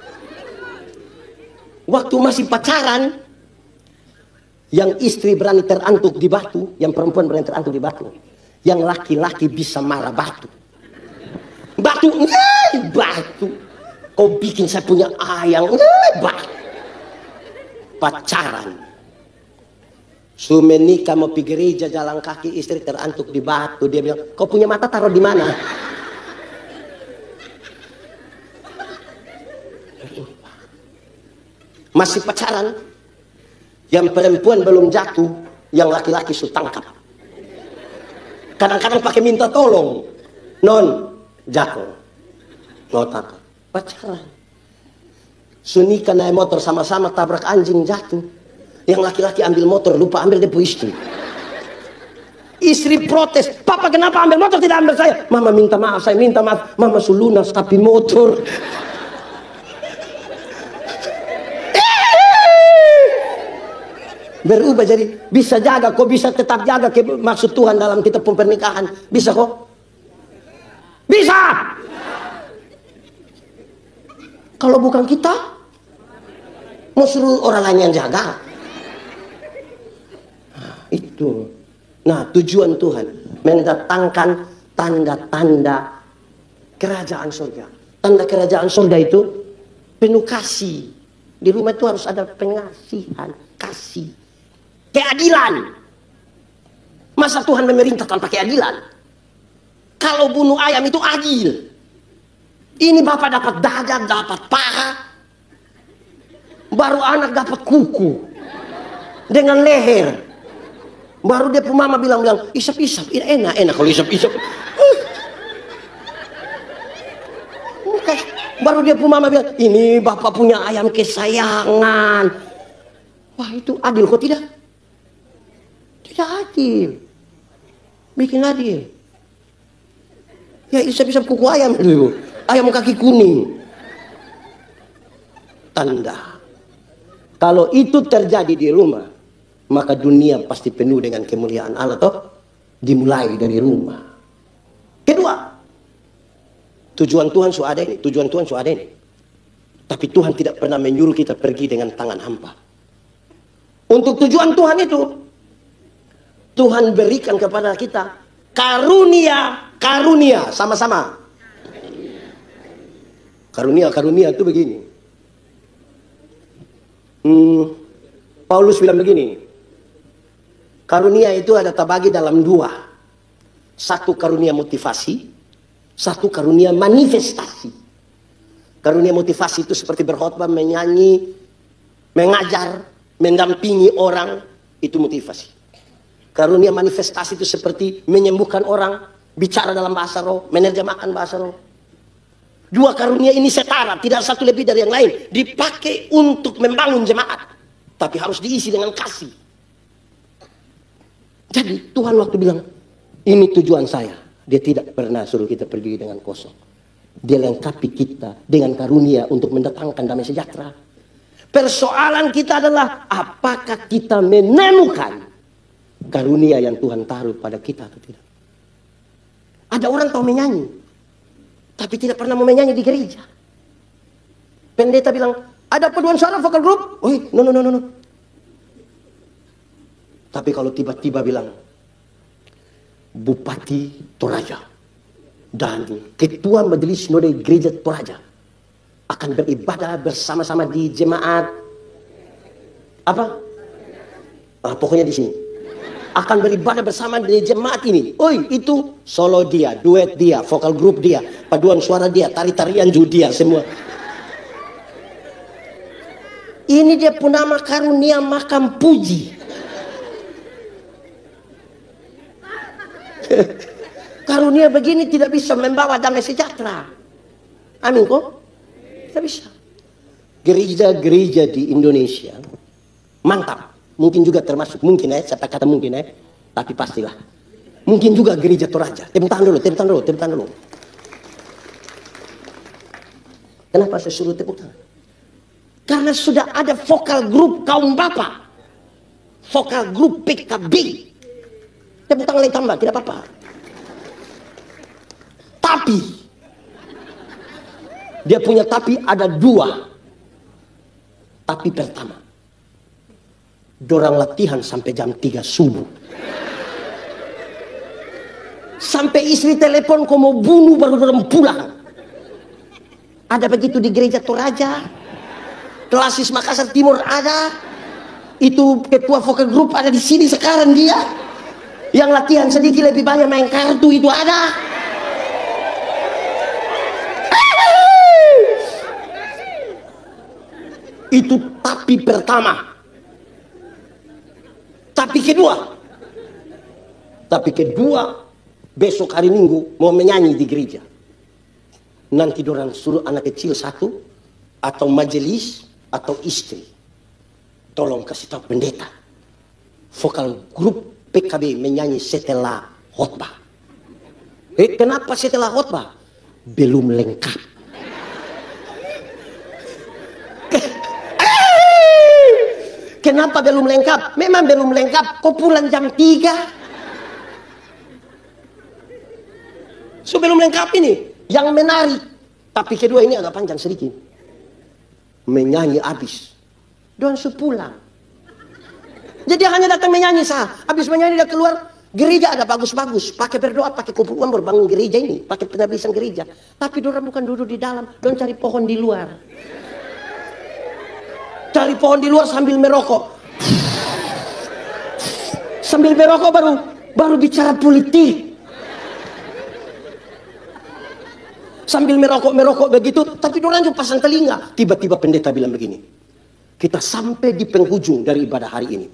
[SPEAKER 1] Waktu masih pacaran, yang istri berani terantuk di batu, yang perempuan berani terantuk di batu, yang laki-laki bisa marah batu. Batu. Kau bikin saya punya ayang. Batu. Pacaran. Menikah mau pergi gereja jalan kaki, istri terantuk di batu. Dia bilang, kau punya mata taruh di mana? Masih pacaran, yang perempuan belum jatuh, yang laki-laki sudah tangkap. Kadang-kadang pakai minta tolong, non jatuh, mau tangkap. Pacaran, sunikah naik motor sama-sama tabrak anjing jatuh, yang laki-laki ambil motor lupa ambil dia istri. Istri protes, papa kenapa ambil motor tidak ambil saya? Mama minta maaf, saya minta maaf. Mama sulunas tapi motor. Berubah jadi bisa jaga, kok bisa tetap jaga ke maksud Tuhan dalam kita pernikahan. Bisa kok? Bisa. Kalau bukan kita, mau suruh orang lain yang jaga. Nah, itu. Nah, tujuan Tuhan mendatangkan tanda-tanda kerajaan surga. Tanda kerajaan surga itu penuh kasih. Di rumah itu harus ada pengasihan, kasih, keadilan. Masa Tuhan memerintah tanpa keadilan? Kalau bunuh ayam itu adil. Ini bapak dapat dada, dapat paha, baru anak dapat kuku dengan leher. Baru dia mama bilang isap-isap, enak kalau isap-isap. Baru dia mama bilang, ini bapak punya ayam kesayangan. Wah, itu adil kok tidak? Tidak adil. Bikin adil. Ya isap-isap kuku ayam dulu. Ayam kaki kuning. Tanda. Kalau itu terjadi di rumah, maka dunia pasti penuh dengan kemuliaan Allah toh. Dimulai dari rumah. Kedua, tujuan Tuhan sudah ada ini. Tujuan Tuhan sudah ada ini. Tapi Tuhan tidak pernah menyuruh kita pergi dengan tangan hampa. Untuk tujuan Tuhan itu, Tuhan berikan kepada kita karunia sama-sama. Karunia itu begini. Paulus bilang begini. Karunia itu ada terbagi dalam dua. Satu karunia motivasi, satu karunia manifestasi. Karunia motivasi itu seperti berkhotbah, menyanyi, mengajar, mendampingi orang, itu motivasi. Karunia manifestasi itu seperti menyembuhkan orang, bicara dalam bahasa roh, menerjemahkan bahasa roh. Dua karunia ini setara, tidak satu lebih dari yang lain. Dipakai untuk membangun jemaat, tapi harus diisi dengan kasih. Jadi Tuhan waktu bilang, ini tujuan saya. Dia tidak pernah suruh kita pergi dengan kosong. Dia lengkapi kita dengan karunia untuk mendatangkan damai sejahtera. Persoalan kita adalah, apakah kita menemukan karunia yang Tuhan taruh pada kita atau tidak. Ada orang tahu menyanyi, tapi tidak pernah mau menyanyi di gereja. Pendeta bilang, ada paduan suara vokal group? Oh, no. Tapi kalau tiba-tiba bilang, Bupati Toraja dan Ketua Majelis Node Gereja Toraja akan beribadah bersama-sama di jemaat apa? Pokoknya di sini akan beribadah bersama di jemaat ini. Itu solo dia, duet dia, vokal group dia, paduan suara dia, tari-tarian juga dia, semua. Ini dia pun nama karunia makam puji. Karunia begini tidak bisa membawa damai sejahtera. Amin kok? Tidak bisa. Gereja-gereja di Indonesia mantap. Mungkin juga termasuk, mungkin saya kata mungkin tapi pastilah. Mungkin juga gereja Toraja. Tepuk tangan dulu. Kenapa saya suruh tepuk tangan? Karena sudah ada vokal grup kaum bapak. Vokal grup PKB. Tepuk tangan lagi tambah, tidak apa-apa. Tapi dia punya tapi ada dua. Tapi pertama, dorang latihan sampai jam 3 subuh. Sampai istri telepon kau mau bunuh baru dorang pulang. Ada begitu di gereja Toraja, Klasis Makassar Timur ada. Itu ketua vokal grup ada di sini sekarang dia. Yang latihan sedikit lebih banyak main kartu itu ada. Itu tapi pertama. Tapi kedua, besok hari Minggu mau menyanyi di gereja. Nanti dorang suruh anak kecil satu, atau majelis, atau istri. Tolong kasih tahu pendeta. Vokal grup PKB menyanyi setelah khotbah. Kenapa setelah khotbah? Belum lengkap. Kenapa belum lengkap? Memang belum lengkap. Kau pulang jam 3. So belum lengkap ini. Yang menarik. Tapi kedua ini agak panjang sedikit. Menyanyi habis. Doang pulang. Jadi hanya datang menyanyi sah. Habis menyanyi dia keluar. Gereja ada bagus-bagus. Pakai berdoa, pakai kumpul uang berbangun gereja ini. Pakai penabisan gereja. Tapi dorang bukan duduk di dalam. Dorang cari pohon di luar. Cari pohon di luar sambil merokok. Sambil merokok baru bicara politik. Sambil merokok begitu, tapi dorang juga pasang telinga. Tiba-tiba pendeta bilang begini. Kita sampai di penghujung dari ibadah hari ini.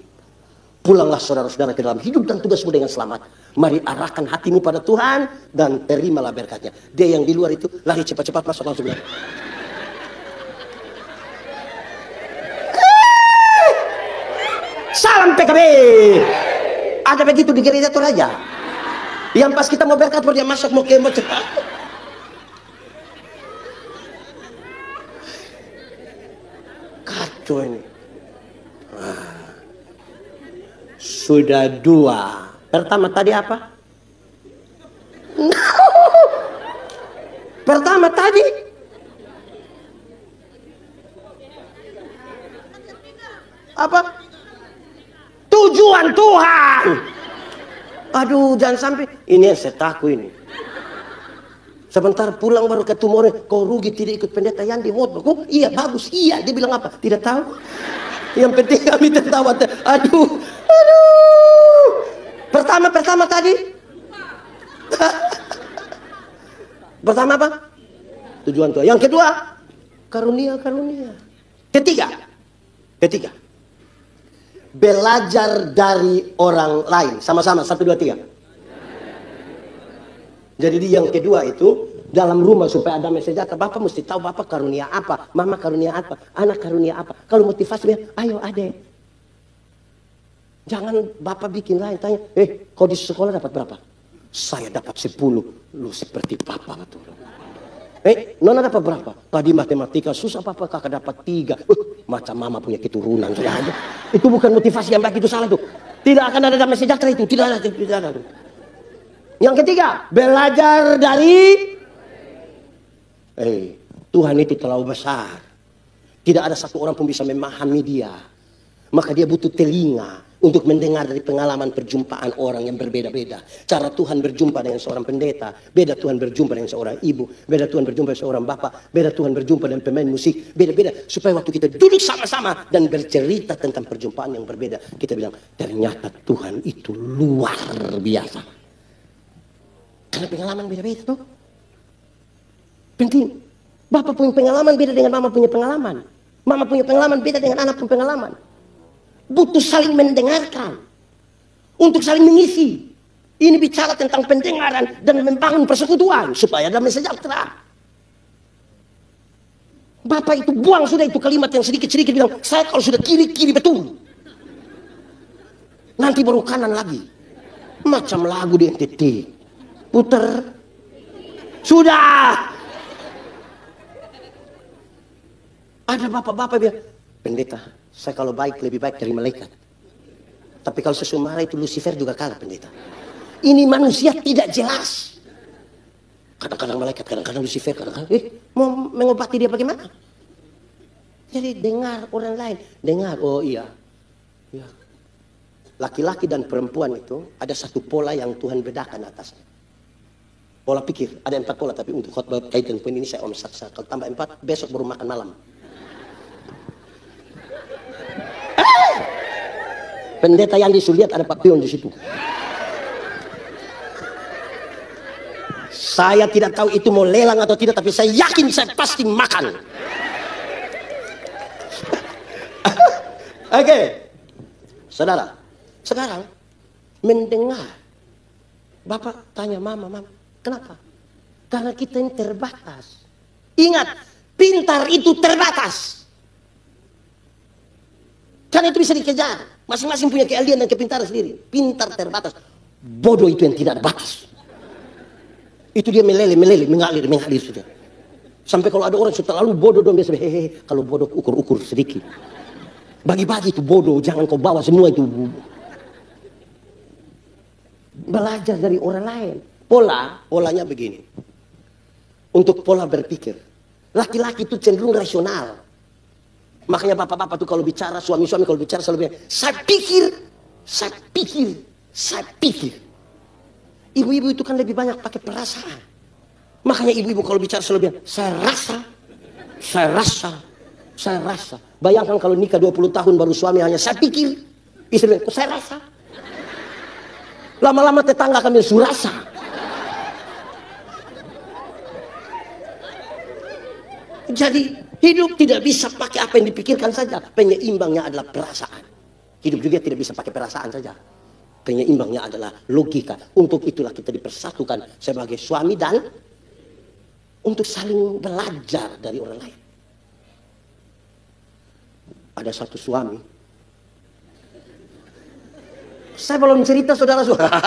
[SPEAKER 1] Pulanglah saudara-saudara ke dalam hidup dan tugasmu dengan selamat. Mari arahkan hatimu pada Tuhan dan terimalah berkatnya. Dia yang di luar itu lari cepat-cepat masuk langsung bilang. Salam PKB. Ada begitu di gereja Toraja. Yang pas kita mau berkat baru dia masuk mau kemo cepat. Kacau ini. Sudah 2. Pertama tadi apa? Pertama tadi apa? Tujuan Tuhan. Aduh, jangan sampai ini yang saya takut ini. Sebentar pulang baru ketemu orang, kau rugi tidak ikut pendeta yang di khotbah. Kok iya bagus, iya. Dia bilang apa? Tidak tahu. Yang penting kami tertawa. Aduh. Pertama tadi. Pertama apa? Tujuan Tuhan. Yang kedua, karunia. Ketiga. Belajar dari orang lain. Sama-sama, 1, 2, 3. Jadi yang kedua itu, dalam rumah supaya ada sejahtera, Bapak mesti tahu Bapak karunia apa, Mama karunia apa, anak karunia apa. Kalau motivasi, ayo adek. Jangan Bapak bikin lain, tanya, kau di sekolah dapat berapa? Saya dapat 10. Lu seperti Papa betul. Nona dapat berapa? Tadi matematika susah Papa, kakak dapat 3. Macam Mama punya keturunan sudah ada. Itu bukan motivasi yang baik, itu salah tuh. Tidak akan ada damai sejahtera itu, tidak ada. Yang ketiga, belajar dari Tuhan itu terlalu besar. Tidak ada satu orang pun bisa memahami dia. Maka dia butuh telinga untuk mendengar dari pengalaman perjumpaan orang yang berbeda-beda. Cara Tuhan berjumpa dengan seorang pendeta, beda Tuhan berjumpa dengan seorang ibu, beda Tuhan berjumpa dengan seorang bapak, beda Tuhan berjumpa dengan pemain musik, beda-beda. Supaya waktu kita duduk sama-sama dan bercerita tentang perjumpaan yang berbeda, kita bilang, ternyata Tuhan itu luar biasa. Karena pengalaman beda-beda tuh. Penting. Bapak punya pengalaman beda dengan Mama punya pengalaman. Mama punya pengalaman beda dengan anak punya pengalaman. Butuh saling mendengarkan. Untuk saling mengisi. Ini bicara tentang pendengaran dan membangun persekutuan. Supaya damai sejahtera. Bapak itu buang sudah itu kalimat yang sedikit-sedikit bilang, saya kalau sudah kiri-kiri betul. Nanti baru kanan lagi. Macam lagu di NTT. Puter. Sudah. Ada bapak-bapak bilang, pendeta, saya kalau baik lebih baik dari malaikat. Tapi kalau sesuatu marah itu Lucifer juga kalah pendeta. Ini manusia tidak jelas. Kadang-kadang malaikat, kadang-kadang Lucifer, kadang-kadang mau mengobati dia bagaimana? Jadi dengar orang lain, dengar. Oh iya. Laki-laki dan perempuan itu ada satu pola yang Tuhan bedakan atasnya. Pola pikir, ada 4 pola, tapi untuk khotbah kaitan poin ini saya omsak. Kalau tambah 4, besok baru makan malam. Pendeta yang disuliat ada Pak Pion di situ. Saya tidak tahu itu mau lelang atau tidak, tapi saya yakin saya pasti makan. Oke. Saudara, sekarang mendengar. Bapak tanya Mama, kenapa? Karena kita ini terbatas. Ingat, pintar itu terbatas. Karena itu bisa dikejar. Masing-masing punya keahlian dan kepintaran sendiri. Pintar terbatas. Bodoh itu yang tidak ada batas. Itu dia meleleh, mengalir sudah. Sampai kalau ada orang sudah terlalu bodoh, dong biasa hehehe. Kalau bodoh ukur sedikit. Bagi-bagi itu bodoh, jangan kau bawa semua itu. Belajar dari orang lain. Polanya begini. Untuk pola berpikir. Laki-laki itu cenderung rasional. Makanya bapak-bapak tuh kalau bicara, suami-suami kalau bicara selalu bilang, saya pikir. Ibu-ibu itu kan lebih banyak pakai perasaan. Makanya ibu-ibu kalau bicara selalu bilang, saya rasa. Bayangkan kalau nikah 20 tahun baru suami hanya saya pikir. Istri bilang, saya rasa. Lama-lama tetangga akan bilang, surasa. Jadi hidup tidak bisa pakai apa yang dipikirkan saja. Penyeimbangnya adalah perasaan. Hidup juga tidak bisa pakai perasaan saja. Penyeimbangnya adalah logika. Untuk itulah kita dipersatukan sebagai suami dan untuk saling belajar dari orang lain. Ada satu suami. Saya belum cerita saudara-saudara.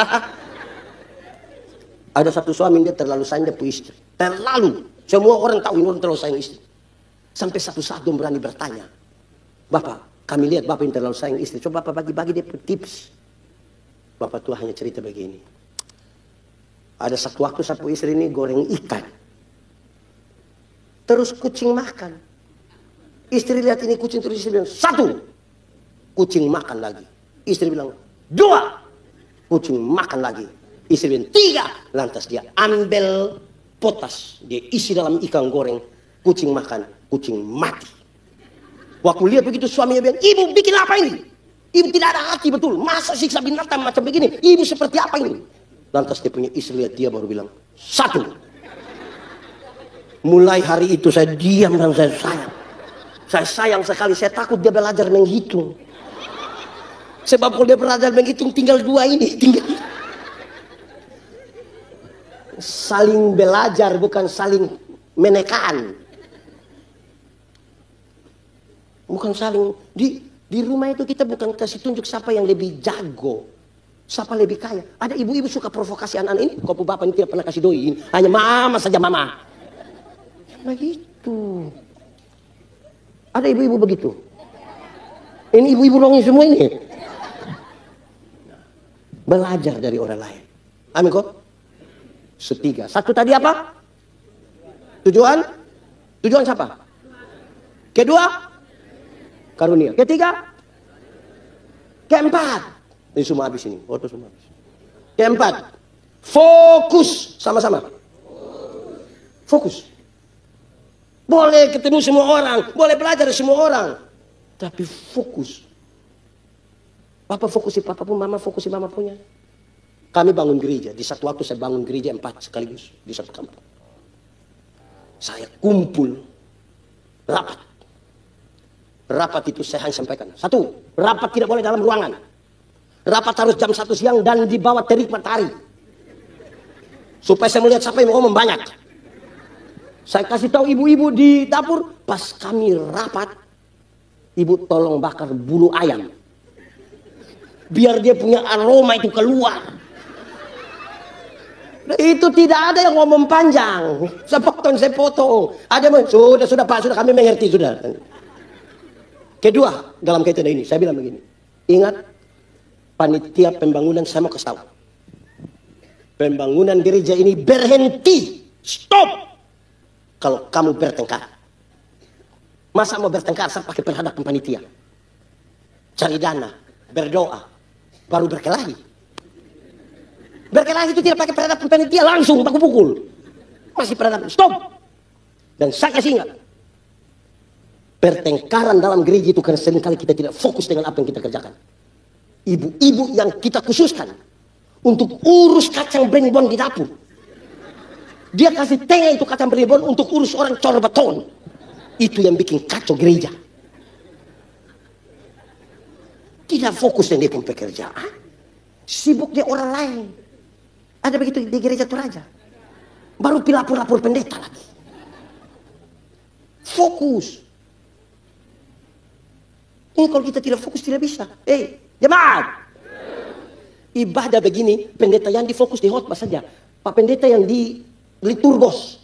[SPEAKER 1] Ada satu suami dia terlalu sayang dia punya istri. Terlalu. Semua orang tahu ini orang terlalu sayang istri. Sampai satu saat dia berani bertanya. Bapak, kami lihat Bapak yang terlalu sayang istri. Coba Bapak bagi-bagi dia tips. Bapak tua hanya cerita begini. Ada satu waktu satu istri ini goreng ikan. Terus kucing makan. Istri lihat ini kucing terus istri bilang, 1. Kucing makan lagi. Istri bilang, 2. Kucing makan lagi. Istri bilang, 3. Lantas dia ambil potas, dia isi dalam ikan goreng, kucing makan, kucing mati. Waktu lihat begitu suaminya bilang, ibu bikin apa ini? Ibu tidak ada hati betul, masa siksa binatang macam begini? Ibu seperti apa ini? Lantas dia punya istri lihat dia baru bilang, 1. Mulai hari itu saya diam dan saya sayang. Saya sayang sekali, saya takut dia belajar menghitung. Sebab kalau dia belajar menghitung tinggal 2 ini, saling belajar bukan saling menekan. Bukan saling di rumah itu kita bukan kasih tunjuk siapa yang lebih jago, siapa lebih kaya. Ada ibu-ibu suka provokasi anak-anak ini. Kau bapak ini tidak pernah kasih doi, hanya mama saja mama. Begitu. Ada ibu-ibu begitu. Ini ibu-ibu dong semua ini. Belajar dari orang lain. Amin kok. 3. 1 tadi apa? Tujuan siapa? Kedua, karunia. Ketiga, keempat. Ini semua habis ini. Foto semua habis. Keempat, fokus sama-sama. Fokus. Boleh ketemu semua orang, boleh belajar dari semua orang, tapi fokus. Papa fokusi papa pun, mama fokusi mama punya. Kami bangun gereja. Di satu waktu saya bangun gereja 4 sekaligus di satu kampung. Saya kumpul rapat. Rapat itu saya hanya sampaikan. 1, rapat tidak boleh dalam ruangan. Rapat harus jam 1 siang dan di bawah terik matahari. Supaya saya melihat siapa yang mau ngomong banyak. Saya kasih tahu ibu-ibu di dapur. Pas kami rapat, ibu tolong bakar bulu ayam. Biar dia punya aroma itu keluar. Itu tidak ada yang ngomong panjang. Saya potong. Ada yang sudah Pak, sudah kami mengerti sudah. Kedua, dalam kaitan ini saya bilang begini. Ingat, panitia pembangunan saya mau kasih tahu. Pembangunan gereja ini berhenti. Stop. Kalau kamu bertengkar. Masa mau bertengkar saya pakai perhadapan panitia? Cari dana, berdoa, baru berkelahi. Berkelahi itu tidak pakai perhadapan panitia, langsung baku pukul. Masih perhadapan, stop. Dan saya kasih ingat, pertengkaran dalam gereja itu karena seringkali kita tidak fokus dengan apa yang kita kerjakan. Ibu-ibu yang kita khususkan untuk urus kacang brembon di dapur, dia kasih tengah itu kacang brembon untuk urus orang cor beton. Itu yang bikin kacau gereja. Tidak fokus dengan pekerjaan, sibuk di orang lain. Ada begitu di gereja Toraja. Baru pilapur-lapur pendeta lagi. Fokus. Ini kalau kita tidak fokus tidak bisa. Jemaat. Ibadah begini, pendeta yang difokus di khotbah saja. Pak pendeta yang di liturgos.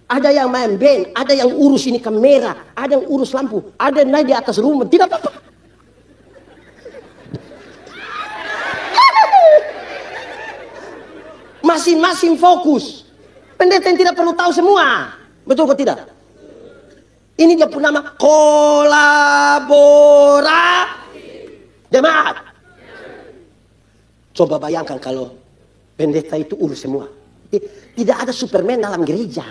[SPEAKER 1] Ada yang main band, ada yang urus ini kamera, ada yang urus lampu, ada yang naik di atas rumah, tidak apa-apa. Masing-masing fokus. Pendeta yang tidak perlu tahu semua. Betul atau tidak? Ini dia pun nama kolaborasi. Jemaat. Coba bayangkan kalau pendeta itu urus semua. Tidak ada Superman dalam gereja.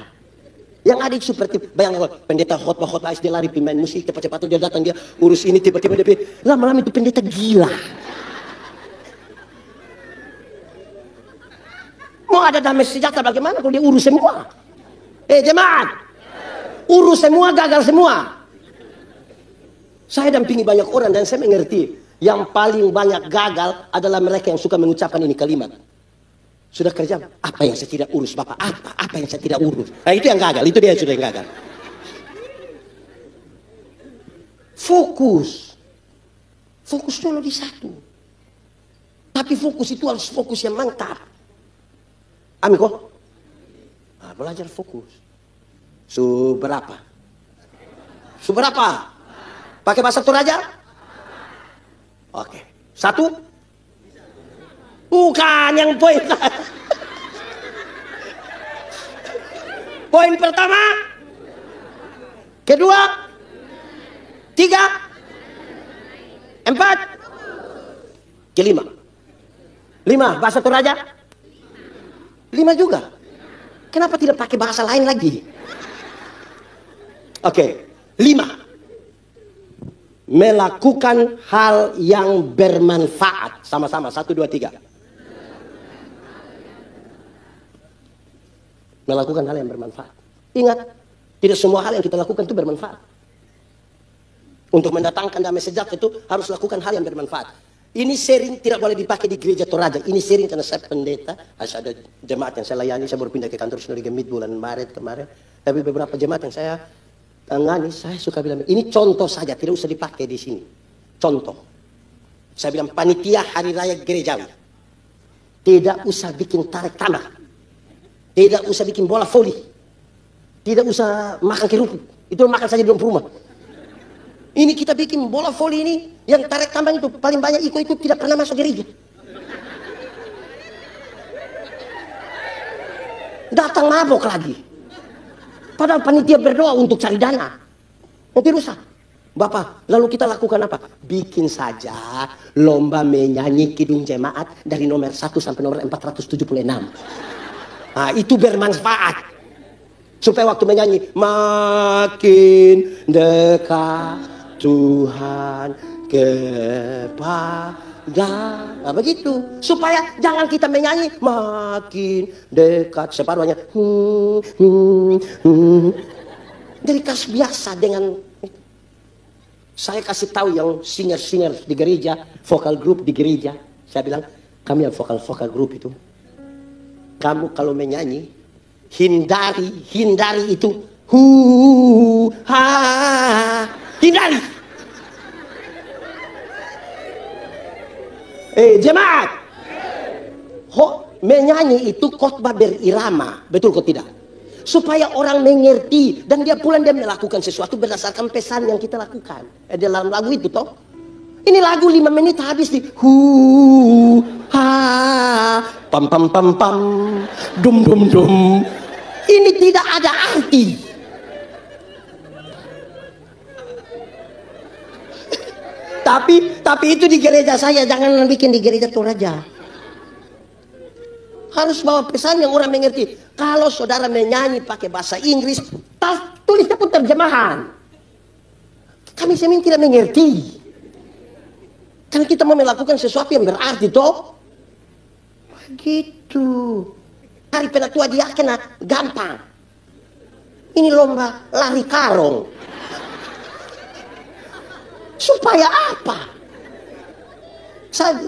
[SPEAKER 1] Yang ada itu seperti, bayangkan pendeta khotbah dia lari pemain musik, cepat-cepat dia datang, dia urus ini, tiba-tiba dia lama-lama itu pendeta gila. Mau ada damai sejahtera bagaimana kalau dia urus semua? Jemaat, urus semua, gagal semua. Saya dampingi banyak orang dan saya mengerti, yang paling banyak gagal adalah mereka yang suka mengucapkan ini kalimat. Sudah kerja, apa yang saya tidak urus Bapak? Apa yang saya tidak urus? Nah itu yang gagal, itu dia sudah yang gagal. Fokus. Fokus dulu di satu. Tapi fokus itu harus fokus yang mantap. Amin kok? Nah, belajar fokus. Seberapa? Pakai bahasa Toraja? Oke. Satu? Bukan yang poin. Poin pertama. Kedua. Tiga. Empat. Kelima. Lima. Bahasa Toraja? Lima juga. Kenapa tidak pakai bahasa lain lagi? Oke. Lima. Melakukan hal yang bermanfaat. Sama-sama. 1, 2, 3. Melakukan hal yang bermanfaat. Ingat, tidak semua hal yang kita lakukan itu bermanfaat. Untuk mendatangkan damai sejahtera itu harus lakukan hal yang bermanfaat. Ini sering tidak boleh dipakai di gereja Toraja. Ini sering karena saya pendeta. Ada jemaat yang saya layani. Saya baru pindah ke kantor Sinodi Gemit bulan Maret kemarin. Tapi beberapa jemaat yang saya tangani, saya suka bilang, ini contoh saja, tidak usah dipakai di sini. Contoh. Saya bilang, panitia hari raya gerejawi. Tidak usah bikin tarik tambah. Tidak usah bikin bola voli. Tidak usah makan kerupuk. Itu makan saja di rumah. Ini kita bikin bola voli ini, yang tarik tambang itu paling banyak ikut-ikut tidak pernah masuk gereja. Datang mabok lagi. Padahal panitia berdoa untuk cari dana. Nanti rusak. Bapak, lalu kita lakukan apa? Bikin saja lomba menyanyi kidung jemaat dari nomor 1 sampai nomor 476. Nah, itu bermanfaat. Supaya waktu menyanyi, makin dekat Tuhan kepada. Nah, begitu. Supaya jangan kita menyanyi, makin dekat. Separuhnya. Jadi kas biasa dengan. Saya kasih tahu yang singer-singer di gereja, vokal group di gereja. Saya bilang, kami yang vokal group itu. Kamu kalau menyanyi, hindari itu. Hindari. Jemaat. Menyanyi itu khotbah berirama. Betul kok tidak? Supaya orang mengerti. Dan dia pulang dia melakukan sesuatu berdasarkan pesan yang kita lakukan. Dalam lagu itu toh. Ini lagu 5 menit habis di pam pam pam pam dum dum dum. Ini tidak ada arti. Tapi itu di gereja saya, jangan bikin di gereja Toraja. Harus bawa pesan yang orang mengerti. Kalau saudara menyanyi pakai bahasa Inggris, tulisnya pun terjemahan. Kami semin tidak mengerti. Karena kita mau melakukan sesuatu yang berarti toh. Begitu. Hari penatua dia kena gampang. Ini lomba lari karung. Supaya apa?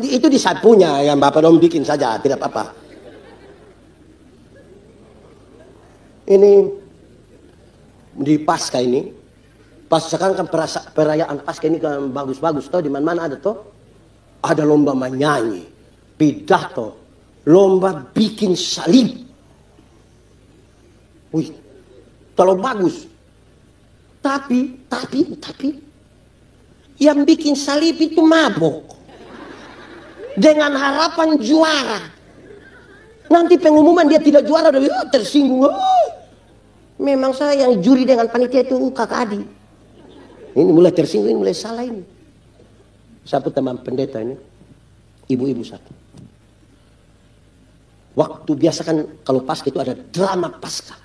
[SPEAKER 1] Itu di saya punya yang Bapak Dom bikin saja, tidak apa-apa. Ini di Paskah ini Pas sekarang kan perayaan Paskah ini kan bagus-bagus toh, di mana-mana ada toh. Ada lomba menyanyi, pidato, lomba bikin salib. Wih, terlalu bagus. Tapi yang bikin salib itu mabok. Dengan harapan juara. Nanti pengumuman dia tidak juara, udah tersinggung. Memang saya yang juri dengan panitia itu kakak adik. Ini mulai tersinggung, ini mulai salah ini. Satu teman pendeta ini, ibu-ibu satu. Waktu biasa kan kalau Paskah itu ada drama Paskah.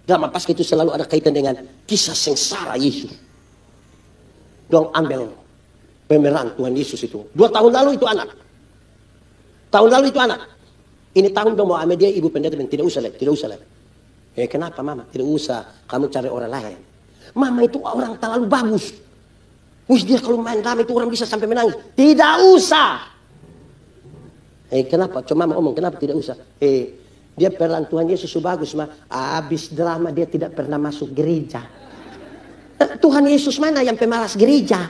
[SPEAKER 1] Drama Paskah itu selalu ada kaitan dengan kisah sengsara Yesus. Dong ambil pemeran Tuhan Yesus itu. 2 tahun lalu itu anak. Tahun lalu itu anak. Ini tahun dong mau ambil dia ibu pendeta dan tidak usah lah. Kenapa mama? Tidak usah, kamu cari orang lain. Mama itu orang terlalu bagus. Wih, dia kalau main drama itu orang bisa sampai menangis. Tidak usah. Kenapa? Cuma mama omong, kenapa tidak usah? Dia peran Tuhan Yesus bagus, habis drama dia tidak pernah masuk gereja. Tuhan Yesus mana yang pemalas gereja?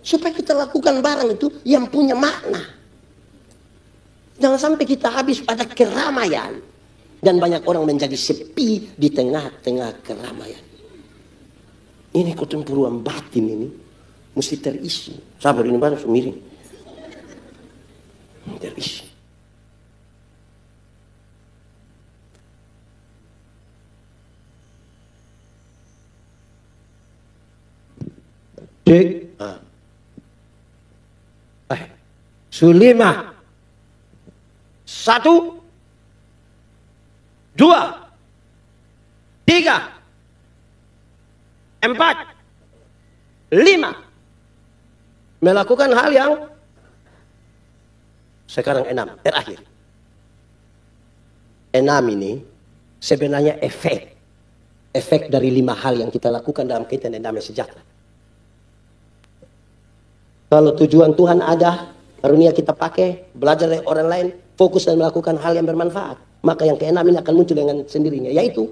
[SPEAKER 1] Supaya kita lakukan barang itu yang punya makna. Jangan sampai kita habis pada keramaian. Dan banyak orang menjadi sepi di tengah-tengah keramaian. Ini ketempuruan batin ini. Mesti terisi. Sabar ini baru miring. Terisi. Cek. Sulima. 1, 2, 3, 4, 5. Melakukan hal yang sekarang 6. Terakhir. 6 ini sebenarnya efek dari 5 hal yang kita lakukan dalam kaitan dengan damai sejahtera. Kalau tujuan Tuhan ada, karunia kita pakai, belajar dari orang lain, fokus dan melakukan hal yang bermanfaat. Maka yang ke-6 ini akan muncul dengan sendirinya, yaitu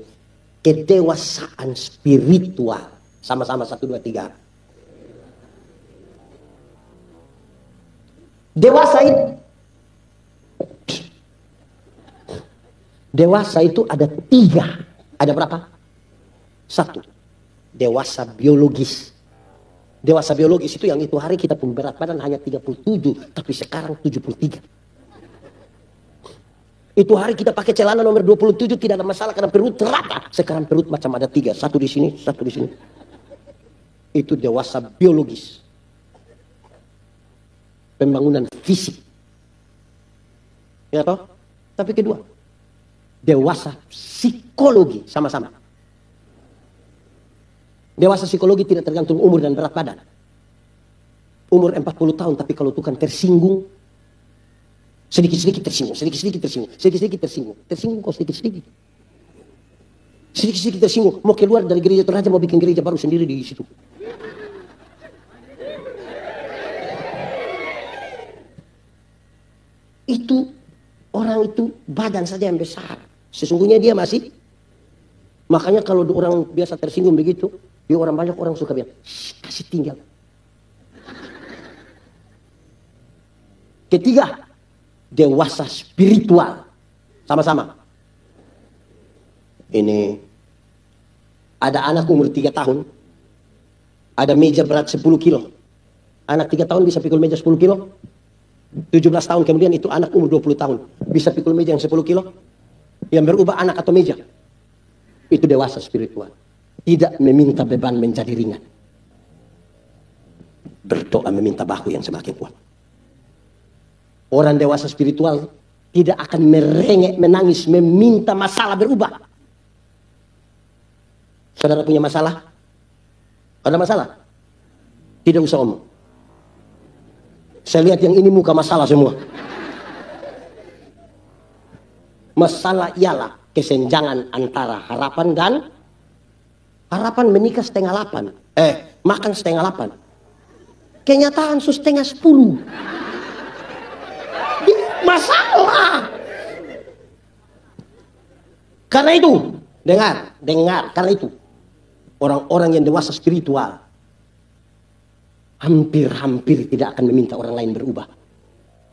[SPEAKER 1] kedewasaan spiritual. Sama-sama 1, 2, 3. Dewasa itu ada 3. Ada berapa? 1. Dewasa biologis. Dewasa biologis itu yang itu hari kita pun berat badan hanya 37, tapi sekarang 73. Itu hari kita pakai celana nomor 27 tidak ada masalah karena perut rata. Sekarang perut macam ada 3, 1 di sini, 1 di sini. Itu dewasa biologis. Pembangunan fisik. Ya toh? Tapi kedua, dewasa psikologi sama-sama. Dewasa psikologi tidak tergantung umur dan berat badan. Umur 40 tahun tapi kalau Tuhan tersinggung, sedikit-sedikit tersinggung, sedikit-sedikit tersinggung, sedikit-sedikit tersinggung. Tersinggung kok sedikit-sedikit. Sedikit-sedikit tersinggung, mau keluar dari gereja Toraja mau bikin gereja baru sendiri di situ. Itu orang itu badan saja yang besar. Sesungguhnya dia masih. Makanya kalau orang biasa tersinggung begitu, dia orang banyak orang suka bilang, kasih tinggal. Ketiga, dewasa spiritual. Sama-sama. Ini ada anak umur 3 tahun, ada meja berat 10 kilo. Anak 3 tahun bisa pikul meja 10 kilo. 17 tahun kemudian itu anak umur 20 tahun bisa pikul meja yang 10 kilo. Yang berubah anak atau meja. Itu dewasa spiritual. Tidak meminta beban menjadi ringan. Berdoa meminta bahu yang semakin kuat. Orang dewasa spiritual tidak akan merengek, menangis, meminta masalah berubah. Saudara punya masalah? Ada masalah? Tidak usah omong. Saya lihat yang ini muka masalah semua. Masalah ialah kesenjangan antara harapan dan harapan menikah 7:30. Makan 7:30. Kenyataan 9:30. Masalah. Karena itu, dengar, karena itu orang-orang yang dewasa spiritual hampir tidak akan meminta orang lain berubah.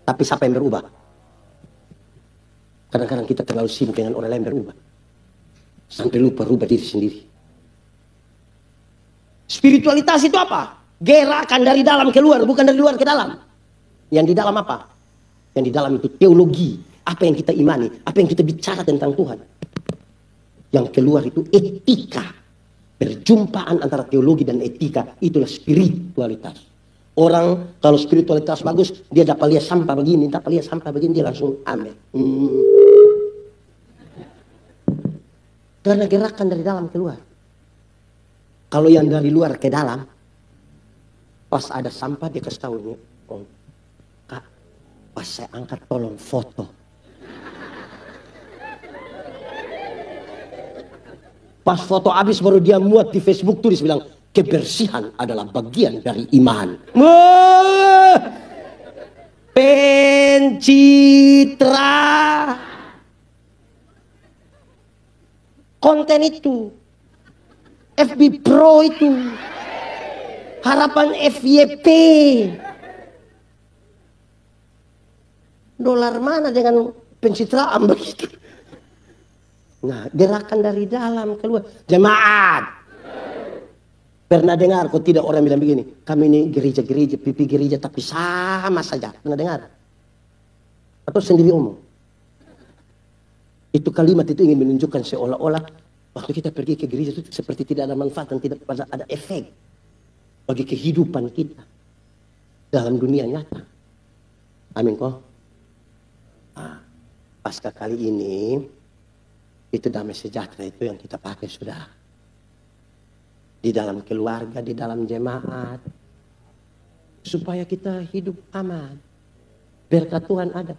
[SPEAKER 1] Tapi siapa yang berubah? Kadang-kadang kita terlalu sibuk dengan orang lain berubah, sampai lupa rubah diri sendiri. Spiritualitas itu apa? Gerakan dari dalam keluar, bukan dari luar ke dalam. Yang di dalam apa? Yang di dalam itu teologi. Apa yang kita imani, apa yang kita bicara tentang Tuhan. Yang keluar itu etika. Perjumpaan antara teologi dan etika, itulah spiritualitas. Orang kalau spiritualitas bagus, dia dapat lihat sampah begini, dia langsung amin. Karena gerakan dari dalam keluar. Kalau yang dari luar ke dalam, pas ada sampah dia kasih tahu ini, oh, Kak, pas saya angkat tolong foto. Pas foto habis baru dia muat di Facebook tulis bilang, kebersihan adalah bagian dari iman. Pencitra. Konten itu. FB Pro itu. Harapan FYP. Dolar mana dengan pencitraan begitu? Nah, gerakan dari dalam keluar. Jemaat. Pernah dengar kok tidak orang bilang begini? Kami ini gereja-gereja, pipi gereja, tapi sama saja. Pernah dengar? Atau sendiri omong? Itu kalimat itu ingin menunjukkan seolah-olah waktu kita pergi ke gereja itu seperti tidak ada manfaat dan tidak ada efek bagi kehidupan kita dalam dunia nyata. Amin kok. Nah, pasca kali ini itu damai sejahtera itu yang kita pakai sudah. Di dalam keluarga, di dalam jemaat. Supaya kita hidup aman. Berkat Tuhan ada.